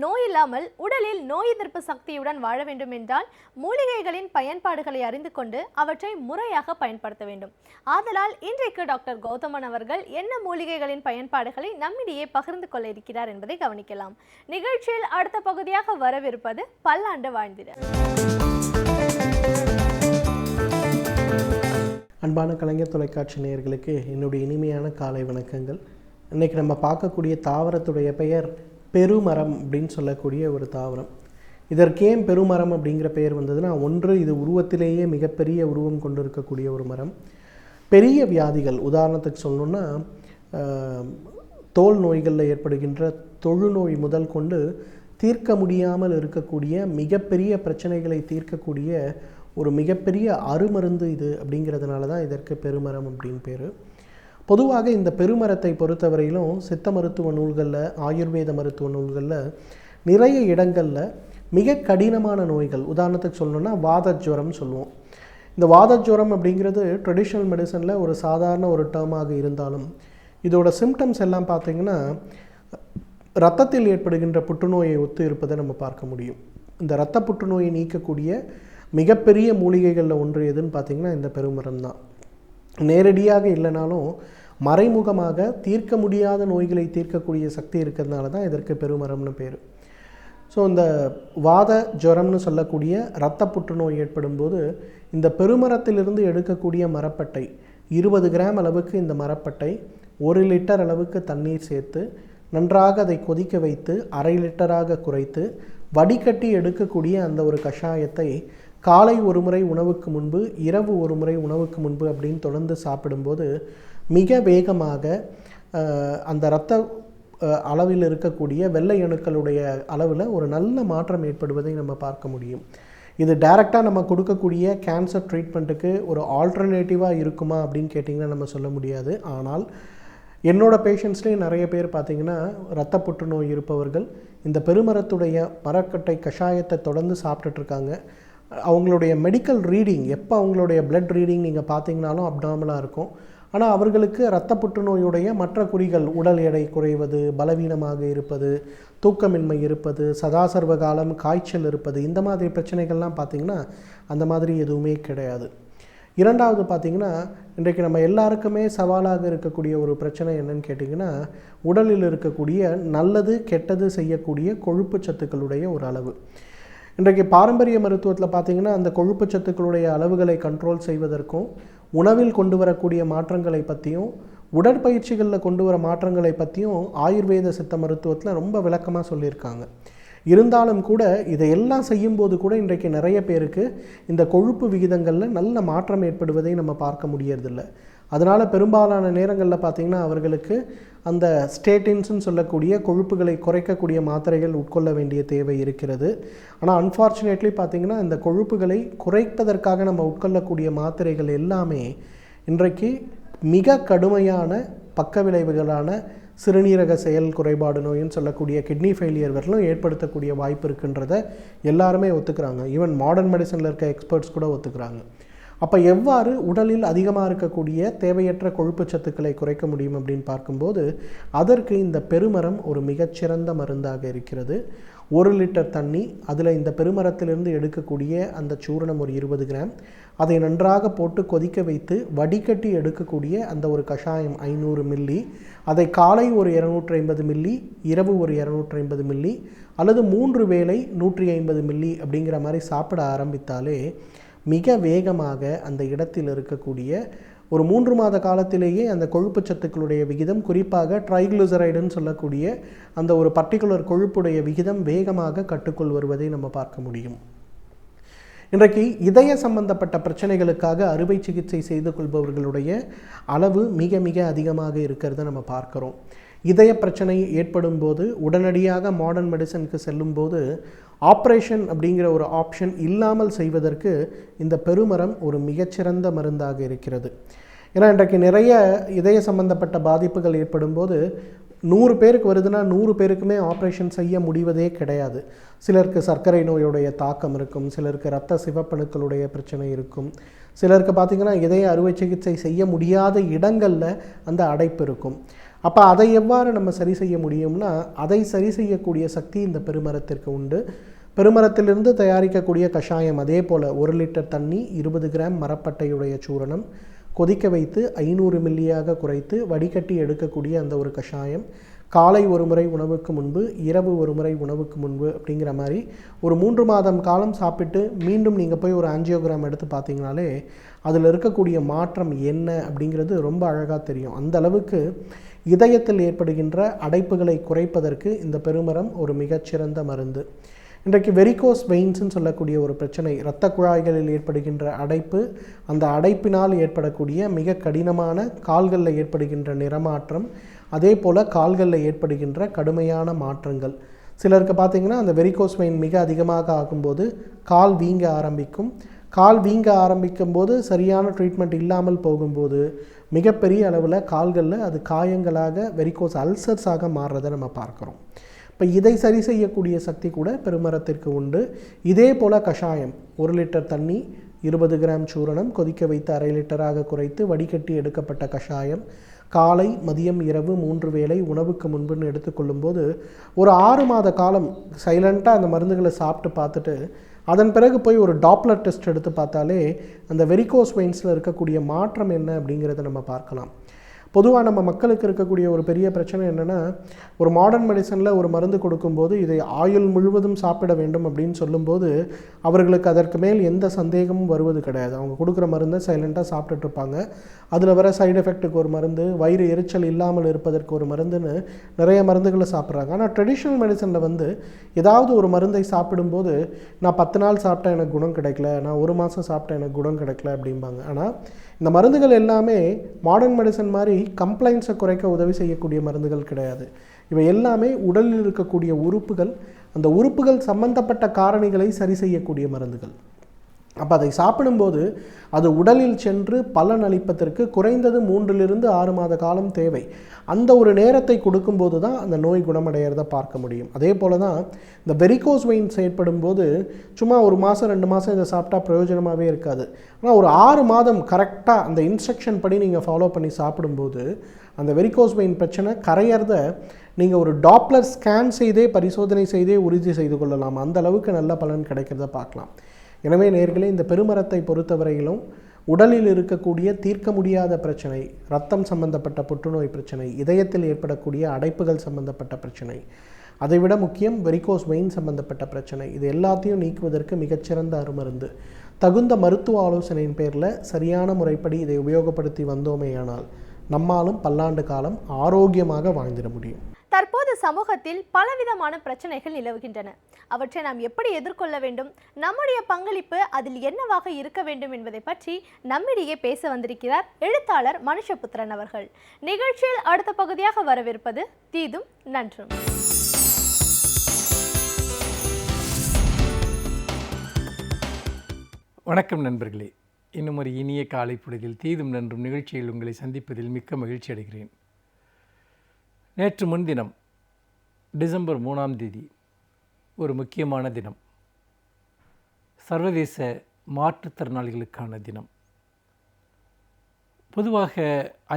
நோய் இல்லாமல் உடலில் நோய் எதிர்ப்பு சக்தியுடன் வாழ வேண்டும் என்றால் மூலிகைகளின் பயன்பாடுகளை அறிந்து கொண்டு அவற்றை முறையாக பயன்படுத்த வேண்டும். ஆதலால் இன்றைக்கு டாக்டர் கௌதமன் அவர்கள் என்ன மூலிகைகளின் பயன்பாடுகளை நம்மிடையே பகிர்ந்து கொள்ள இருக்கிறார் என்பதை கவனிக்கலாம். நிகழ்ச்சியில் அடுத்த பகுதியாக வரவிருப்பது பல்லாண்டு வாழ்ந்திட. அன்பான கலைஞர் தொலைக்காட்சி நேயர்களுக்கு என்னுடைய இனிமையான காலை வணக்கங்கள். இன்றைக்கி நம்ம பார்க்கக்கூடிய தாவரத்துடைய பெயர் பெருமரம் அப்படின்னு சொல்லக்கூடிய ஒரு தாவரம். இதற்கு ஏன் பெருமரம் அப்படிங்கிற பெயர் வந்ததுன்னா, ஒன்று, இது உருவத்திலேயே மிகப்பெரிய உருவம் கொண்டு இருக்கக்கூடிய ஒரு மரம். பெரிய வியாதிகள், உதாரணத்துக்கு சொல்லணுன்னா தோல் நோய்களில் ஏற்படுகின்ற தொழுநோய் முதல் கொண்டு தீர்க்க முடியாமல் இருக்கக்கூடிய மிகப்பெரிய பிரச்சனைகளை தீர்க்கக்கூடிய ஒரு மிகப்பெரிய அருமருந்து இது. அப்படிங்கிறதுனால தான் இதற்கு பெருமரம் அப்படின்னு பேர். பொதுவாக இந்த பெருமரத்தை பொறுத்தவரையிலும் சித்த மருத்துவ நூல்களில், ஆயுர்வேத மருத்துவ நூல்களில் நிறைய இடங்களில் மிக கடினமான நோய்கள், உதாரணத்துக்கு சொல்லணுன்னா வாதஜ்வரம் சொல்லுவோம். இந்த வாதஜ்வரம் அப்படிங்கிறது ட்ரெடிஷ்னல் மெடிசனில் ஒரு சாதாரண ஒரு டேர்மாக இருந்தாலும் இதோட சிம்டம்ஸ் எல்லாம் பார்த்திங்கன்னா இரத்தத்தில் ஏற்படுகின்ற புற்றுநோயை ஒத்து இருப்பதை நம்ம பார்க்க முடியும். இந்த இரத்த புற்றுநோயை நீக்கக்கூடிய மிகப்பெரிய மூலிகைகளில் ஒன்று எதுன்னு பார்த்திங்கன்னா இந்த பெருமரம் தான். நேரடியாக இல்லைனாலும் மறைமுகமாக தீர்க்க முடியாத நோய்களை தீர்க்கக்கூடிய சக்தி இருக்கிறதுனால தான் இதற்கு பெருமரம்னு பேர். ஸோ இந்த வாத ஜுரம்னு சொல்லக்கூடிய இரத்த புற்றுநோய் ஏற்படும் போது இந்த பெருமரத்திலிருந்து எடுக்கக்கூடிய மரப்பட்டை 20 கிராம் அளவுக்கு, இந்த மரப்பட்டை 1 லிட்டர் அளவுக்கு தண்ணீர் சேர்த்து நன்றாக அதை கொதிக்க வைத்து 1/2 லிட்டராக குறைத்து வடிகட்டி எடுக்கக்கூடிய அந்த ஒரு கஷாயத்தை காலை ஒரு முறை உணவுக்கு முன்பு, இரவு ஒரு முறை உணவுக்கு முன்பு அப்படின்னு தொடர்ந்து சாப்பிடும்போது மிக வேகமாக அந்த இரத்த அளவில் இருக்கக்கூடிய வெள்ளை அணுக்களுடைய அளவில் ஒரு நல்ல மாற்றம் ஏற்படுவதை நம்ம பார்க்க முடியும். இது டைரெக்டாக நம்ம கொடுக்கக்கூடிய கேன்சர் ட்ரீட்மெண்ட்டுக்கு ஒரு ஆல்டர்னேட்டிவாக இருக்குமா அப்படின்னு கேட்டிங்கன்னா நம்ம சொல்ல முடியாது. ஆனால் என்னோடய பேஷண்ட்ஸ்லேயே நிறைய பேர் பார்த்திங்கன்னா இரத்த புற்றுநோய் இருப்பவர்கள் இந்த பெருமரத்துடைய மரக்கட்டை கஷாயத்தை தொடர்ந்து சாப்பிட்டுட்ருக்காங்க. அவங்களுடைய மெடிக்கல் ரீடிங், எப்போ அவங்களுடைய பிளட் ரீடிங் நீங்கள் பார்த்தீங்கனாலும் அப்நார்மலாக இருக்கும். ஆனால் அவர்களுக்கு இரத்த புற்றுநோயுடைய மற்ற குறிகள், உடல் எடை குறைவது, பலவீனமாக இருப்பது, தூக்கமின்மை இருப்பது, சதாசர்வ காலம் காய்ச்சல் இருப்பது, இந்த மாதிரி பிரச்சனைகள்லாம் பார்த்திங்கன்னா அந்த மாதிரி எதுவுமே கிடையாது. இரண்டாவது பார்த்திங்கன்னா, இன்றைக்கு நம்ம எல்லாருக்குமே சவாலாக இருக்கக்கூடிய ஒரு பிரச்சனை என்னன்னு கேட்டிங்கன்னா, உடலில் இருக்கக்கூடிய நல்லது கெட்டது செய்யக்கூடிய கொழுப்பு சத்துக்களுடைய ஒரு அளவு. இன்றைக்கு பாரம்பரிய மருத்துவத்தில் பார்த்திங்கன்னா அந்த கொழுப்பு சத்துக்களுடைய அளவுகளை கண்ட்ரோல் செய்வதற்கும், உணவில் கொண்டு வரக்கூடிய மாற்றங்களை பற்றியும், உடற்பயிற்சிகளில் கொண்டு வர மாற்றங்களை பற்றியும் ஆயுர்வேத சித்த மருத்துவத்தில் ரொம்ப விளக்கமாக சொல்லியிருக்காங்க. இருந்தாலும் கூட இதையெல்லாம் செய்யும்போது கூட இன்றைக்கு நிறைய பேருக்கு இந்த கொழுப்பு விகிதங்களில் நல்ல மாற்றம் ஏற்படுவதை நம்ம பார்க்க முடியறதில்லை. அதனால் பெரும்பாலான நேரங்களில் பார்த்திங்கன்னா அவர்களுக்கு அந்த ஸ்டேட்டின்ஸ்ன்னு சொல்லக்கூடிய கொழுப்புகளை குறைக்கக்கூடிய மாத்திரைகள் உட்கொள்ள வேண்டிய தேவை இருக்கிறது. ஆனால் அன்ஃபார்ச்சுனேட்லி பார்த்திங்கன்னா இந்த கொழுப்புகளை குறைப்பதற்காக நம்ம உட்கொள்ளக்கூடிய மாத்திரைகள் எல்லாமே இன்றைக்கு மிக கடுமையான பக்க விளைவுகளான சிறுநீரக செயல் குறைபாடு நோயின்னு சொல்லக்கூடிய கிட்னி ஃபெயிலியர் வரலும் ஏற்படுத்தக்கூடிய வாய்ப்பு இருக்குன்றதை எல்லாருமே ஒத்துக்கிறாங்க. ஈவன் மாடர்ன் மெடிசனில் இருக்க எக்ஸ்பர்ட்ஸ் கூட ஒத்துக்கிறாங்க. அப்போ எவ்வாறு உடலில் அதிகமாக இருக்கக்கூடிய தேவையற்ற கொழுப்பு சத்துக்களை குறைக்க முடியும் அப்படின்னு பார்க்கும்போது அதற்கு இந்த பெருமரம் ஒரு மிகச்சிறந்த மருந்தாக இருக்கிறது. 1 லிட்டர் தண்ணி, அதில் இந்த பெருமரத்திலிருந்து எடுக்கக்கூடிய அந்த சூரணம் ஒரு 20 கிராம், அதை நன்றாக போட்டு கொதிக்க வைத்து வடிகட்டி எடுக்கக்கூடிய அந்த ஒரு கஷாயம் 500 மில்லி, அதை காலை ஒரு 250 மில்லி, இரவு ஒரு 250 மில்லி, அல்லது 3 வேளை 150 மில்லி அப்படிங்கிற மாதிரி சாப்பிட ஆரம்பித்தாலே மிக வேகமாக அந்த இடத்தில் இருக்கக்கூடிய ஒரு 3 மாத காலத்திலேயே அந்த கொழுப்பு சத்துக்களுடைய விகிதம், குறிப்பாக ட்ரைக்ளிசரைடுன்னு சொல்லக்கூடிய அந்த ஒரு பர்டிகுலர் கொழுப்புடைய விகிதம் வேகமாக கட்டுக்குள் வருவதை நம்ம பார்க்க முடியும். இன்றைக்கு இதய சம்பந்தப்பட்ட பிரச்சனைகளுக்காக அறுவை சிகிச்சை செய்து கொள்பவர்களுடைய அளவு மிக மிக அதிகமாக இருக்கிறத நம்ம பார்க்குறோம். இதய பிரச்சனை ஏற்படும் போது உடனடியாக மாடர்ன் மெடிசனுக்கு செல்லும்போது ஆப்ரேஷன் அப்படிங்கிற ஒரு ஆப்ஷன் இல்லாமல் செய்வதற்கு இந்த பெருமரம் ஒரு மிகச்சிறந்த மருந்தாக இருக்கிறது. ஏன்னா இன்றைக்கு நிறைய இதய சம்பந்தப்பட்ட பாதிப்புகள் ஏற்படும்போது 100 பேருக்கு வருதுன்னா 100 பேருக்குமே ஆப்ரேஷன் செய்ய முடிவதே கிடையாது. சிலருக்கு சர்க்கரை நோயுடைய தாக்கம் இருக்கும், சிலருக்கு இரத்த சிவப்பணுக்களுடைய பிரச்சனை இருக்கும், சிலருக்கு பார்த்திங்கன்னா இதய அறுவை சிகிச்சை செய்ய முடியாத இடங்களில் அந்த அடைப்பு இருக்கும். அப்போ அதை எவ்வாறு நம்ம சரி செய்ய முடியும்னா, அதை சரி செய்யக்கூடிய சக்தி இந்த பெருமரத்திற்கு உண்டு. பெருமரத்திலிருந்து தயாரிக்கக்கூடிய கஷாயம் அதே போல் 1 லிட்டர் தண்ணி, 20 கிராம் மரப்பட்டையுடைய சூரணம், கொதிக்க வைத்து 500 மில்லியாக குறைத்து வடிகட்டி எடுக்கக்கூடிய அந்த ஒரு கஷாயம், காலை ஒரு முறை உணவுக்கு முன்பு, இரவு ஒரு முறை உணவுக்கு முன்பு அப்படிங்கிற மாதிரி ஒரு 3 மாதம் காலம் சாப்பிட்டு மீண்டும் நீங்கள் போய் ஒரு ஆஞ்சியோகிராம் எடுத்து பார்த்தீங்கனாலே அதில் இருக்கக்கூடிய மாற்றம் என்ன அப்படிங்கிறது ரொம்ப அழகாக தெரியும். அந்த அளவுக்கு இதயத்தில் ஏற்படுகின்ற அடைப்புகளை குறைப்பதற்கு இந்த பெருமரம் ஒரு மிகச்சிறந்த மருந்து. இன்றைக்கு வெரிகோஸ் வெயின்ஸ்ன்னு சொல்லக்கூடிய ஒரு பிரச்சனை, இரத்த குழாய்களில் ஏற்படுகின்ற அடைப்பு, அந்த அடைப்பினால் ஏற்படக்கூடிய மிக கடினமான கால்களில் ஏற்படுகின்ற நிறமாற்றம், அதே போல் கால்களில் ஏற்படுகின்ற கடுமையான மாற்றங்கள். சிலருக்கு பார்த்திங்கன்னா அந்த வெரிகோஸ் வெயின் மிக அதிகமாக ஆகும்போது கால் வீங்க ஆரம்பிக்கும். கால் வீங்க ஆரம்பிக்கும் போது சரியான ட்ரீட்மெண்ட் இல்லாமல் போகும்போது மிகப்பெரிய அளவில் கால்களில் அது காயங்களாக வெரிகோஸ் அல்சர்ஸாக மாறுறதை நம்ம பார்க்குறோம். இப்போ இதை சரி செய்யக்கூடிய சக்தி கூட பெருமரத்திற்கு உண்டு. இதே போல் கஷாயம் 1 லிட்டர் தண்ணி, 20 கிராம் சூரணம், கொதிக்க வைத்து 1/2 லிட்டராக குறைத்து வடிகட்டி எடுக்கப்பட்ட கஷாயம், காலை மதியம் இரவு 3 வேளை உணவுக்கு முன்புன்னு எடுத்துக்கொள்ளும்போது ஒரு 6 மாத காலம் சைலண்ட்டாக அந்த மருந்துகளை சாப்பிட்டு பார்த்துட்டு அதன் பிறகு போய் ஒரு டாப்லர் டெஸ்ட் எடுத்து பார்த்தாலே அந்த வெரிகோஸ் வெயின்ஸில் இருக்கக்கூடிய மாற்றம் என்ன அப்படிங்கிறத நம்ம பார்க்கலாம். பொதுவாக நம்ம மக்களுக்கு இருக்கக்கூடிய ஒரு பெரிய பிரச்சனை என்னென்னா, ஒரு மாடர்ன் மெடிசனில் ஒரு மருந்து கொடுக்கும்போது இதை ஆயுள் முழுவதும் சாப்பிட வேண்டும் அப்படின்னு சொல்லும்போது அவர்களுக்கு அதற்கு மேல் எந்த சந்தேகமும் வருவது கிடையாது. அவங்க கொடுக்குற மருந்தை சைலண்ட்டாக சாப்பிட்டுட்ருப்பாங்க. அதில் வர சைடு எஃபெக்ட்டுக்கு ஒரு மருந்து, வயிறு எரிச்சல் இல்லாமல் இருப்பதற்கு ஒரு மருந்துன்னு நிறைய மருந்துகளை சாப்பிட்றாங்க. ஆனால் ட்ரெடிஷ்னல் மெடிசனில் வந்து ஏதாவது ஒரு மருந்தை சாப்பிடும்போது நான் 10 நாள் சாப்பிட்டேன் எனக்கு குணம் கிடைக்கல, நான் 1 மாதம் சாப்பிட்டேன் எனக்கு குணம் கிடைக்கல அப்படிம்பாங்க. ஆனால் இந்த மருந்துகள் எல்லாமே மாடர்ன் மெடிசன் மாதிரி கம்ப்ளைண்ட்ஸை குறைக்க உதவி செய்யக்கூடிய மருந்துகள் கிடையாது. இவை எல்லாமே உடலில் இருக்கக்கூடிய உறுப்புகள், அந்த உறுப்புகள் சம்பந்தப்பட்ட காரணிகளை சரி செய்யக்கூடிய மருந்துகள். அப்போ அதை சாப்பிடும்போது அது உடலில் சென்று பலன் அளிப்பதற்கு குறைந்தது 3லிருந்து 6 மாத காலம் தேவை. அந்த ஒரு நேரத்தை கொடுக்கும்போது தான் அந்த நோய் குணமடைகிறத பார்க்க முடியும். அதே போல் தான் இந்த வெரிகோஸ் வெயின்ஸ் ஏற்படும் போது சும்மா 1 மாதம் 2 மாதம் இதை சாப்பிட்டா பிரயோஜனமாகவே இருக்காது. ஆனால் ஒரு 6 மாதம் கரெக்டாக அந்த இன்ஸ்ட்ரக்ஷன் படி நீங்கள் ஃபாலோ பண்ணி சாப்பிடும்போது அந்த வெரிகோஸ் வெயின் பிரச்சனை கரையிறத நீங்கள் ஒரு டாப்லர் ஸ்கேன் செய்தே பரிசோதனை செய்தே உறுதி செய்து கொள்ளலாம். அந்த அளவுக்கு நல்ல பலன் கிடைக்கிறத பார்க்கலாம். எனவே நேயர்களே, இந்த பெருமரத்தை பொறுத்தவரையிலும் உடலில் இருக்கக்கூடிய தீர்க்க முடியாத பிரச்சனை, இரத்தம் சம்பந்தப்பட்ட புற்றுநோய் பிரச்சனை, இதயத்தில் ஏற்படக்கூடிய அடைப்புகள் சம்பந்தப்பட்ட பிரச்சனை, அதைவிட முக்கியம் வெரிகோஸ் வெயின் சம்பந்தப்பட்ட பிரச்சனை, இது எல்லாத்தையும் நீக்குவதற்கு மிகச்சிறந்த அருமருந்து. தகுந்த மருத்துவ ஆலோசனையின் பேரில் சரியான முறைப்படி இதை உபயோகப்படுத்தி வந்தோமேயானால் நம்மாலும் பல்லாண்டு காலம் ஆரோக்கியமாக வாழ்ந்திட முடியும். தற்போது சமூகத்தில் பலவிதமான பிரச்சனைகள் நிலவுகின்றன. அவற்றை நாம் எப்படி எதிர்கொள்ள வேண்டும், நம்முடைய பங்களிப்பு அதில் என்னவாக இருக்க வேண்டும் என்பதை பற்றி நம்மிடையே பேச வந்திருக்கிறார் எழுத்தாளர் மனுஷபுத்திரன் அவர்கள். நிகழ்ச்சியில் அடுத்த பகுதியாக வரவிருப்பது தீதும் நன்றும். வணக்கம் நண்பர்களே, இன்னும் ஒரு இனிய காலை பொழுதில் தீதும் நன்றும் நிகழ்ச்சியில் உங்களை சந்திப்பதில் மிக்க மகிழ்ச்சி அடைகிறேன். நேற்று முன்தினம் டிசம்பர் 3ஆம் தேதி ஒரு முக்கியமான தினம், சர்வதேச மாற்றுத்திறனாளிகளுக்கான தினம். பொதுவாக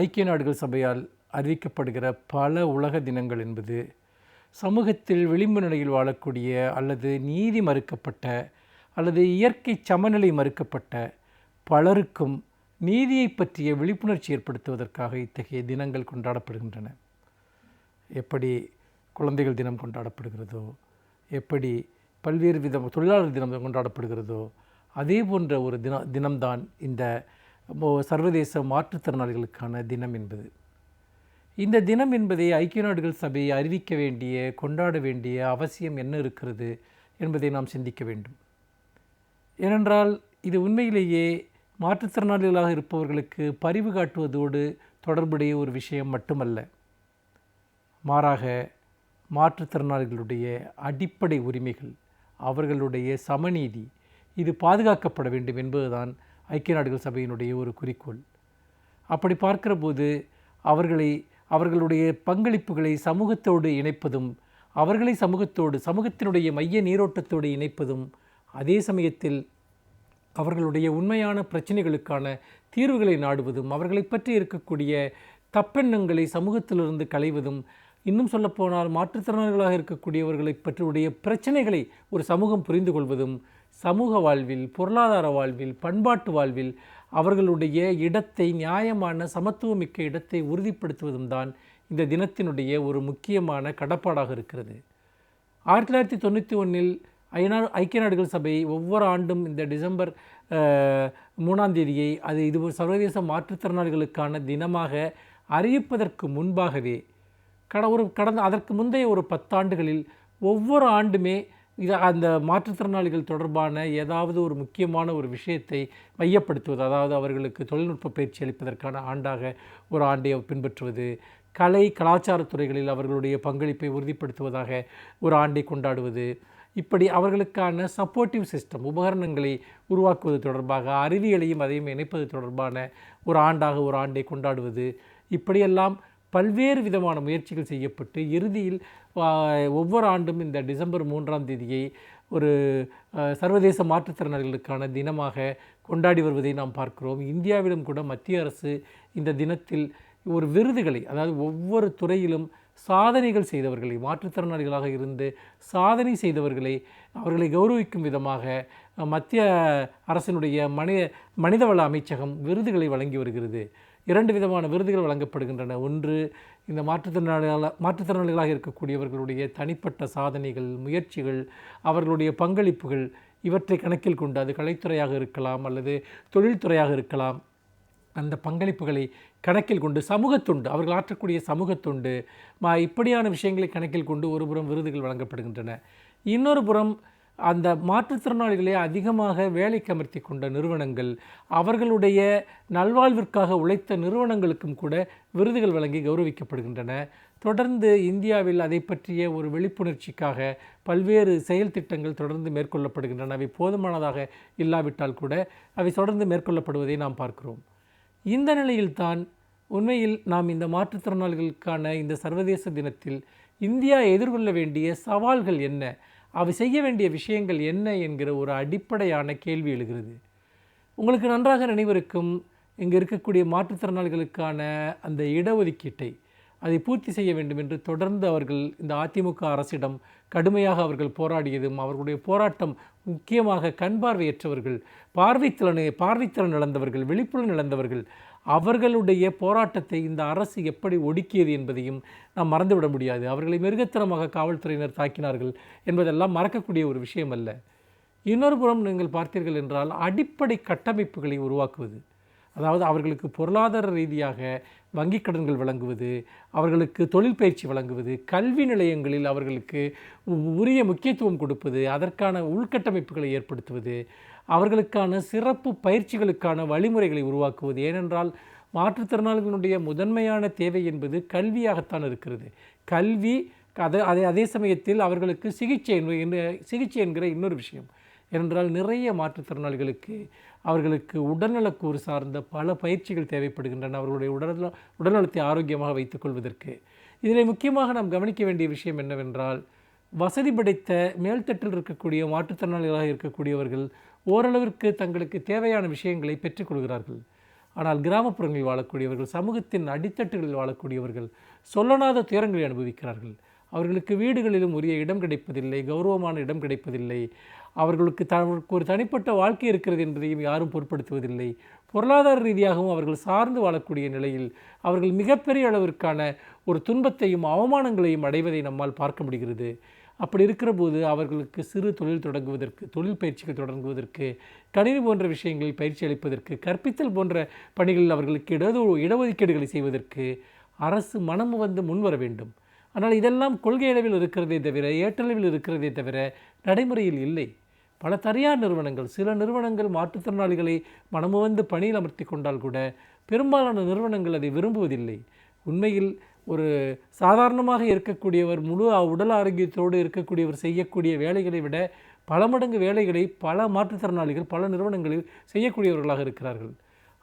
ஐக்கிய நாடுகள் சபையால் அறிவிக்கப்படுகிற பல உலக தினங்கள் என்பது சமூகத்தில் விளிம்பு நிலையில் வாழக்கூடிய அல்லது நீதி மறுக்கப்பட்ட அல்லது இயற்கை சமநிலை மறுக்கப்பட்ட பலருக்கும் நீதியை பற்றிய விழிப்புணர்ச்சி ஏற்படுத்துவதற்காக இத்தகைய தினங்கள் கொண்டாடப்படுகின்றன. எப்படி குழந்தைகள் தினம் கொண்டாடப்படுகிறதோ, எப்படி பல்வேறு விதம் தொழிலாளர் தினம் கொண்டாடப்படுகிறதோ, அதே போன்ற ஒரு தினம்தான் இந்த சர்வதேச மாற்றுத்திறனாளிகளுக்கான தினம் என்பது. இந்த தினம் என்பதை ஐக்கிய நாடுகள் சபை அறிவிக்க வேண்டிய, கொண்டாட வேண்டிய அவசியம் என்ன இருக்கிறது என்பதை நாம் சிந்திக்க வேண்டும். ஏனென்றால் இது உண்மையிலேயே மாற்றுத்திறனாளிகளாக இருப்பவர்களுக்கு பரிவு காட்டுவதோடு தொடர்புடைய ஒரு விஷயம் மட்டுமல்ல. மாறாக மாற்றுத்திறனாளிகளுடைய அடிப்படை உரிமைகள், அவர்களுடைய சமநீதி, இது பாதுகாக்கப்பட வேண்டும் என்பதுதான் ஐக்கிய நாடுகள் சபையினுடைய ஒரு குறிக்கோள். அப்படி பார்க்கிற போது அவர்களுடைய பங்களிப்புகளை சமூகத்தோடு இணைப்பதும், அவர்களை சமூகத்தினுடைய மைய நீரோட்டத்தோடு இணைப்பதும், அதே சமயத்தில் அவர்களுடைய உண்மையான பிரச்சனைகளுக்கான தீர்வுகளை நாடுவதும், அவர்களை பற்றி இருக்கக்கூடிய தப்பெண்ணங்களை சமூகத்திலிருந்து களைவதும், இன்னும் சொல்லப்போனால் மாற்றுத்திறனாளிகளாக இருக்கக்கூடியவர்களை பற்றியுடைய பிரச்சனைகளை ஒரு சமூகம் புரிந்து கொள்வதும், சமூக வாழ்வில், பொருளாதார வாழ்வில், பண்பாட்டு வாழ்வில் அவர்களுடைய இடத்தை, நியாயமான சமத்துவமிக்க இடத்தை உறுதிப்படுத்துவதும் தான் இந்த தினத்தினுடைய ஒரு முக்கியமான கடப்பாடாக இருக்கிறது. 1991 ஐக்கிய நாடுகள் சபை ஒவ்வொரு ஆண்டும் இந்த டிசம்பர் 3 இது ஒரு சர்வதேச மாற்றுத்திறனாளிகளுக்கான தினமாக அறிவிப்பதற்கு முன்பாகவே அதற்கு முந்தைய ஒரு 10 ஆண்டுகளில் ஒவ்வொரு ஆண்டுமே அந்த மாற்றுத்திறனாளிகள் தொடர்பான ஏதாவது ஒரு முக்கியமான ஒரு விஷயத்தை மையப்படுத்துவது, அதாவது அவர்களுக்கு தொழில்நுட்ப பயிற்சி அளிப்பதற்கான ஆண்டாக ஒரு ஆண்டை பின்பற்றுவது, கலாச்சாரத்துறைகளில் அவர்களுடைய பங்களிப்பை உறுதிப்படுத்துவதாக ஒரு ஆண்டை கொண்டாடுவது, இப்படி அவர்களுக்கான சப்போர்ட்டிவ் சிஸ்டம் உபகரணங்களை உருவாக்குவது தொடர்பாக, அறிவியலையும் அதையும் இணைப்பது தொடர்பான ஒரு ஆண்டாக ஒரு ஆண்டை கொண்டாடுவது, இப்படியெல்லாம் பல்வேறு விதமான முயற்சிகள் செய்யப்பட்டு இறுதியில் ஒவ்வொரு ஆண்டும் இந்த டிசம்பர் 3 ஒரு சர்வதேச மாற்றுத்திறனாளிகளுக்கான தினமாக கொண்டாடி வருவதை நாம் பார்க்கிறோம். இந்தியாவிலும் கூட மத்திய அரசு இந்த தினத்தில் ஒரு விருதுகளை, அதாவது ஒவ்வொரு துறையிலும் சாதனைகள் செய்தவர்களை, மாற்றுத்திறனாளிகளாக இருந்து சாதனை செய்தவர்களை அவர்களை கௌரவிக்கும் விதமாக மத்திய அரசினுடைய மனிதவள அமைச்சகம் விருதுகளை வழங்கி வருகிறது. 2 விதமான விருதுகள் வழங்கப்படுகின்றன. ஒன்று, இந்த மாற்றுத்திறனாளிகளாக இருக்கக்கூடியவர்களுடைய தனிப்பட்ட சாதனைகள், முயற்சிகள், அவர்களுடைய பங்களிப்புகள், இவற்றை கணக்கில் கொண்டு, அது கலைத்துறையாக இருக்கலாம் அல்லது தொழில்துறையாக இருக்கலாம், அந்த பங்களிப்புகளை கணக்கில் கொண்டு சமூகத்தொண்டு, அவர்கள் ஆற்றக்கூடிய சமூகத்தொண்டு, இப்படியான விஷயங்களை கணக்கில் கொண்டு ஒரு புறம் விருதுகள் வழங்கப்படுகின்றன. இன்னொரு புறம் அந்த மாற்றுத்திறனாளிகளை அதிகமாக வேலைக்கு அமர்த்தி கொண்ட நிறுவனங்கள், அவர்களுடைய நல்வாழ்விற்காக உழைத்த நிறுவனங்களுக்கும் கூட விருதுகள் வழங்கி கௌரவிக்கப்படுகின்றன. தொடர்ந்து இந்தியாவில் அதை பற்றிய ஒரு விழிப்புணர்ச்சிக்காக பல்வேறு செயல் திட்டங்கள் தொடர்ந்து மேற்கொள்ளப்படுகின்றன. அவை போதுமானதாக இல்லாவிட்டால் கூட அவை தொடர்ந்து மேற்கொள்ளப்படுவதை நாம் பார்க்கிறோம். இந்த நிலையில்தான் உண்மையில் நாம் இந்த மாற்றுத்திறனாளிகளுக்கான இந்த சர்வதேச தினத்தில் இந்தியா எதிர்கொள்ள வேண்டிய சவால்கள் என்ன, அவை செய்ய வேண்டிய விஷயங்கள் என்ன என்கிற ஒரு அடிப்படையான கேள்வி எழுகிறது. உங்களுக்கு நன்றாக நினைவிருக்கும், இங்கே இருக்கக்கூடிய மாற்றுத்திறனாளிகளுக்கான அந்த இடஒதுக்கீட்டை அதை பூர்த்தி செய்ய வேண்டும் என்று தொடர்ந்து அவர்கள் இந்த அதிமுக அரசிடம் கடுமையாக அவர்கள் போராடியதும், அவர்களுடைய போராட்டம் முக்கியமாக கண் பார்வையற்றவர்கள், பார்வைத்திறன் இழந்தவர்கள், விழிப்புணர்வு இழந்தவர்கள், அவர்களுடைய போராட்டத்தை இந்த அரசு எப்படி ஒடுக்கியது என்பதையும் நாம் மறந்துவிட முடியாது. அவர்களை மிருகத்தனமாக காவல்துறையினர் தாக்கினார்கள் என்பதெல்லாம் மறக்கக்கூடிய ஒரு விஷயம் அல்ல. இன்னொரு புறம் நீங்கள் பார்த்தீர்கள் என்றால் அடிப்படை கட்டமைப்புகளை உருவாக்குவது, அதாவது அவர்களுக்கு பொருளாதார ரீதியாக வங்கிக் கடன்கள் வழங்குவது, அவர்களுக்கு தொழில் பயிற்சி வழங்குவது, கல்வி நிலையங்களில் அவர்களுக்கு உரிய முக்கியத்துவம் கொடுப்பது, அதற்கான உள்கட்டமைப்புகளை ஏற்படுத்துவது, அவர்களுக்கான சிறப்பு பயிற்சிகளுக்கான வழிமுறைகளை உருவாக்குவது. ஏனென்றால் மாற்றுத்திறனாளிகளுடைய முதன்மையான தேவை என்பது கல்வியாகத்தான் இருக்கிறது. கல்வி அதே சமயத்தில் அவர்களுக்கு சிகிச்சை என்கிற இன்னொரு விஷயம். ஏனென்றால் நிறைய மாற்றுத்திறனாளிகளுக்கு அவர்களுக்கு உடல்நலக்கூறு சார்ந்த பல பயிற்சிகள் தேவைப்படுகின்றன, அவர்களுடைய உடல்நலத்தை ஆரோக்கியமாக வைத்துக்கொள்வதற்கு. இதில் முக்கியமாக நாம் கவனிக்க வேண்டிய விஷயம் என்னவென்றால், வசதி படைத்த மேல்தட்டில் இருக்கக்கூடிய மாற்றுத்திறனாளிகளாக இருக்கக்கூடியவர்கள் ஓரளவிற்கு தங்களுக்கு தேவையான விஷயங்களை பெற்றுக்கொள்கிறார்கள். ஆனால் கிராமப்புறங்களில் வாழக்கூடியவர்கள், சமூகத்தின் அடித்தட்டுகளில் வாழக்கூடியவர்கள் சொல்லனாத துயரங்களை அனுபவிக்கிறார்கள். அவர்களுக்கு வீடுகளிலும் உரிய இடம் கிடைப்பதில்லை, கௌரவமான இடம் கிடைப்பதில்லை, அவர்களுக்கு ஒரு தனிப்பட்ட வாழ்க்கை இருக்கிறது என்பதையும் யாரும் பொருட்படுத்துவதில்லை. பொருளாதார ரீதியாகவும் அவர்கள் சார்ந்து வாழக்கூடிய நிலையில் அவர்கள் மிகப்பெரிய அளவிற்கான ஒரு துன்பத்தையும் அவமானங்களையும் அடைவதை நம்மால் பார்க்க முடிகிறது. அப்படி இருக்கிற போது அவர்களுக்கு சிறு தொழில் தொடங்குவதற்கு, தொழில் பயிற்சிகள் தொடங்குவதற்கு, கணினி போன்ற விஷயங்களில் பயிற்சி அளிப்பதற்கு, கற்பித்தல் போன்ற பணிகளில் அவர்களுக்கு இடஒதுக்கீடுகளை செய்வதற்கு அரசு மனம் வந்து முன்வர வேண்டும். ஆனால் இதெல்லாம் கொள்கை அளவில் இருக்கிறதே தவிர, ஏற்றளவில் இருக்கிறதே தவிர நடைமுறையில் இல்லை. பல தனியார் நிறுவனங்கள், சில நிறுவனங்கள் மாற்றுத்திறனாளிகளை மனமுவந்து பணியில் அமர்த்தி கொண்டால் கூட பெரும்பாலான நிறுவனங்கள் அதை விரும்புவதில்லை. உண்மையில் ஒரு சாதாரணமாக இருக்கக்கூடியவர், முழு உடல் ஆரோக்கியத்தோடு இருக்கக்கூடியவர் செய்யக்கூடிய வேலைகளை விட பல மடங்கு வேலைகளை பல மாற்றுத்திறனாளிகள் பல நிறுவனங்களில் செய்யக்கூடியவர்களாக இருக்கிறார்கள்.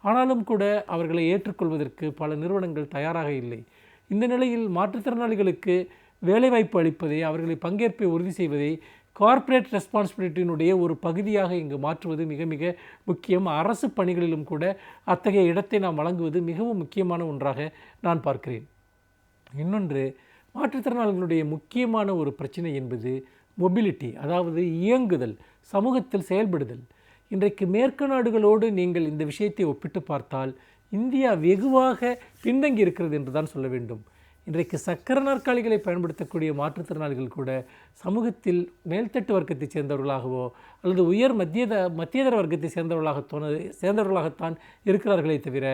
ஆனாலும் கூட அவர்களை ஏற்றுக்கொள்வதற்கு பல நிறுவனங்கள் தயாராக இல்லை. இந்த நிலையில் மாற்றுத்திறனாளிகளுக்கு வேலைவாய்ப்பு அளிப்பதை, அவர்களை பங்கேற்பை உறுதி செய்வதை கார்ப்பரேட் ரெஸ்பான்சிபிலிட்டியினுடைய ஒரு பகுதியாக இங்கு மாற்றுவது மிக மிக முக்கியம். அரசு பணிகளிலும் கூட அத்தகைய இடத்தை நாம் வழங்குவது மிகவும் முக்கியமான ஒன்றாக நான் பார்க்கிறேன். இன்னொன்று, மாற்றுத்திறனாளிகளுடைய முக்கியமான ஒரு பிரச்சனை என்பது மொபிலிட்டி, அதாவது இயங்குதல், சமூகத்தில் செயல்படுதல். இன்றைக்கு மேற்கு நாடுகளோடு நீங்கள் இந்த விஷயத்தை ஒப்பிட்டு பார்த்தால் இந்தியா வெகுவாக பின்தங்கி இருக்கிறது என்று தான் சொல்ல வேண்டும். இன்றைக்கு சக்கர நாற்காலிகளை பயன்படுத்தக்கூடிய மாற்றுத்திறனாளிகள் கூட சமூகத்தில் மேல்தட்டு வர்க்கத்தைச் சேர்ந்தவர்களாகவோ அல்லது உயர் மத்தியதர வர்க்கத்தை சேர்ந்தவர்களாகத்தான் இருக்கிறார்களே தவிர,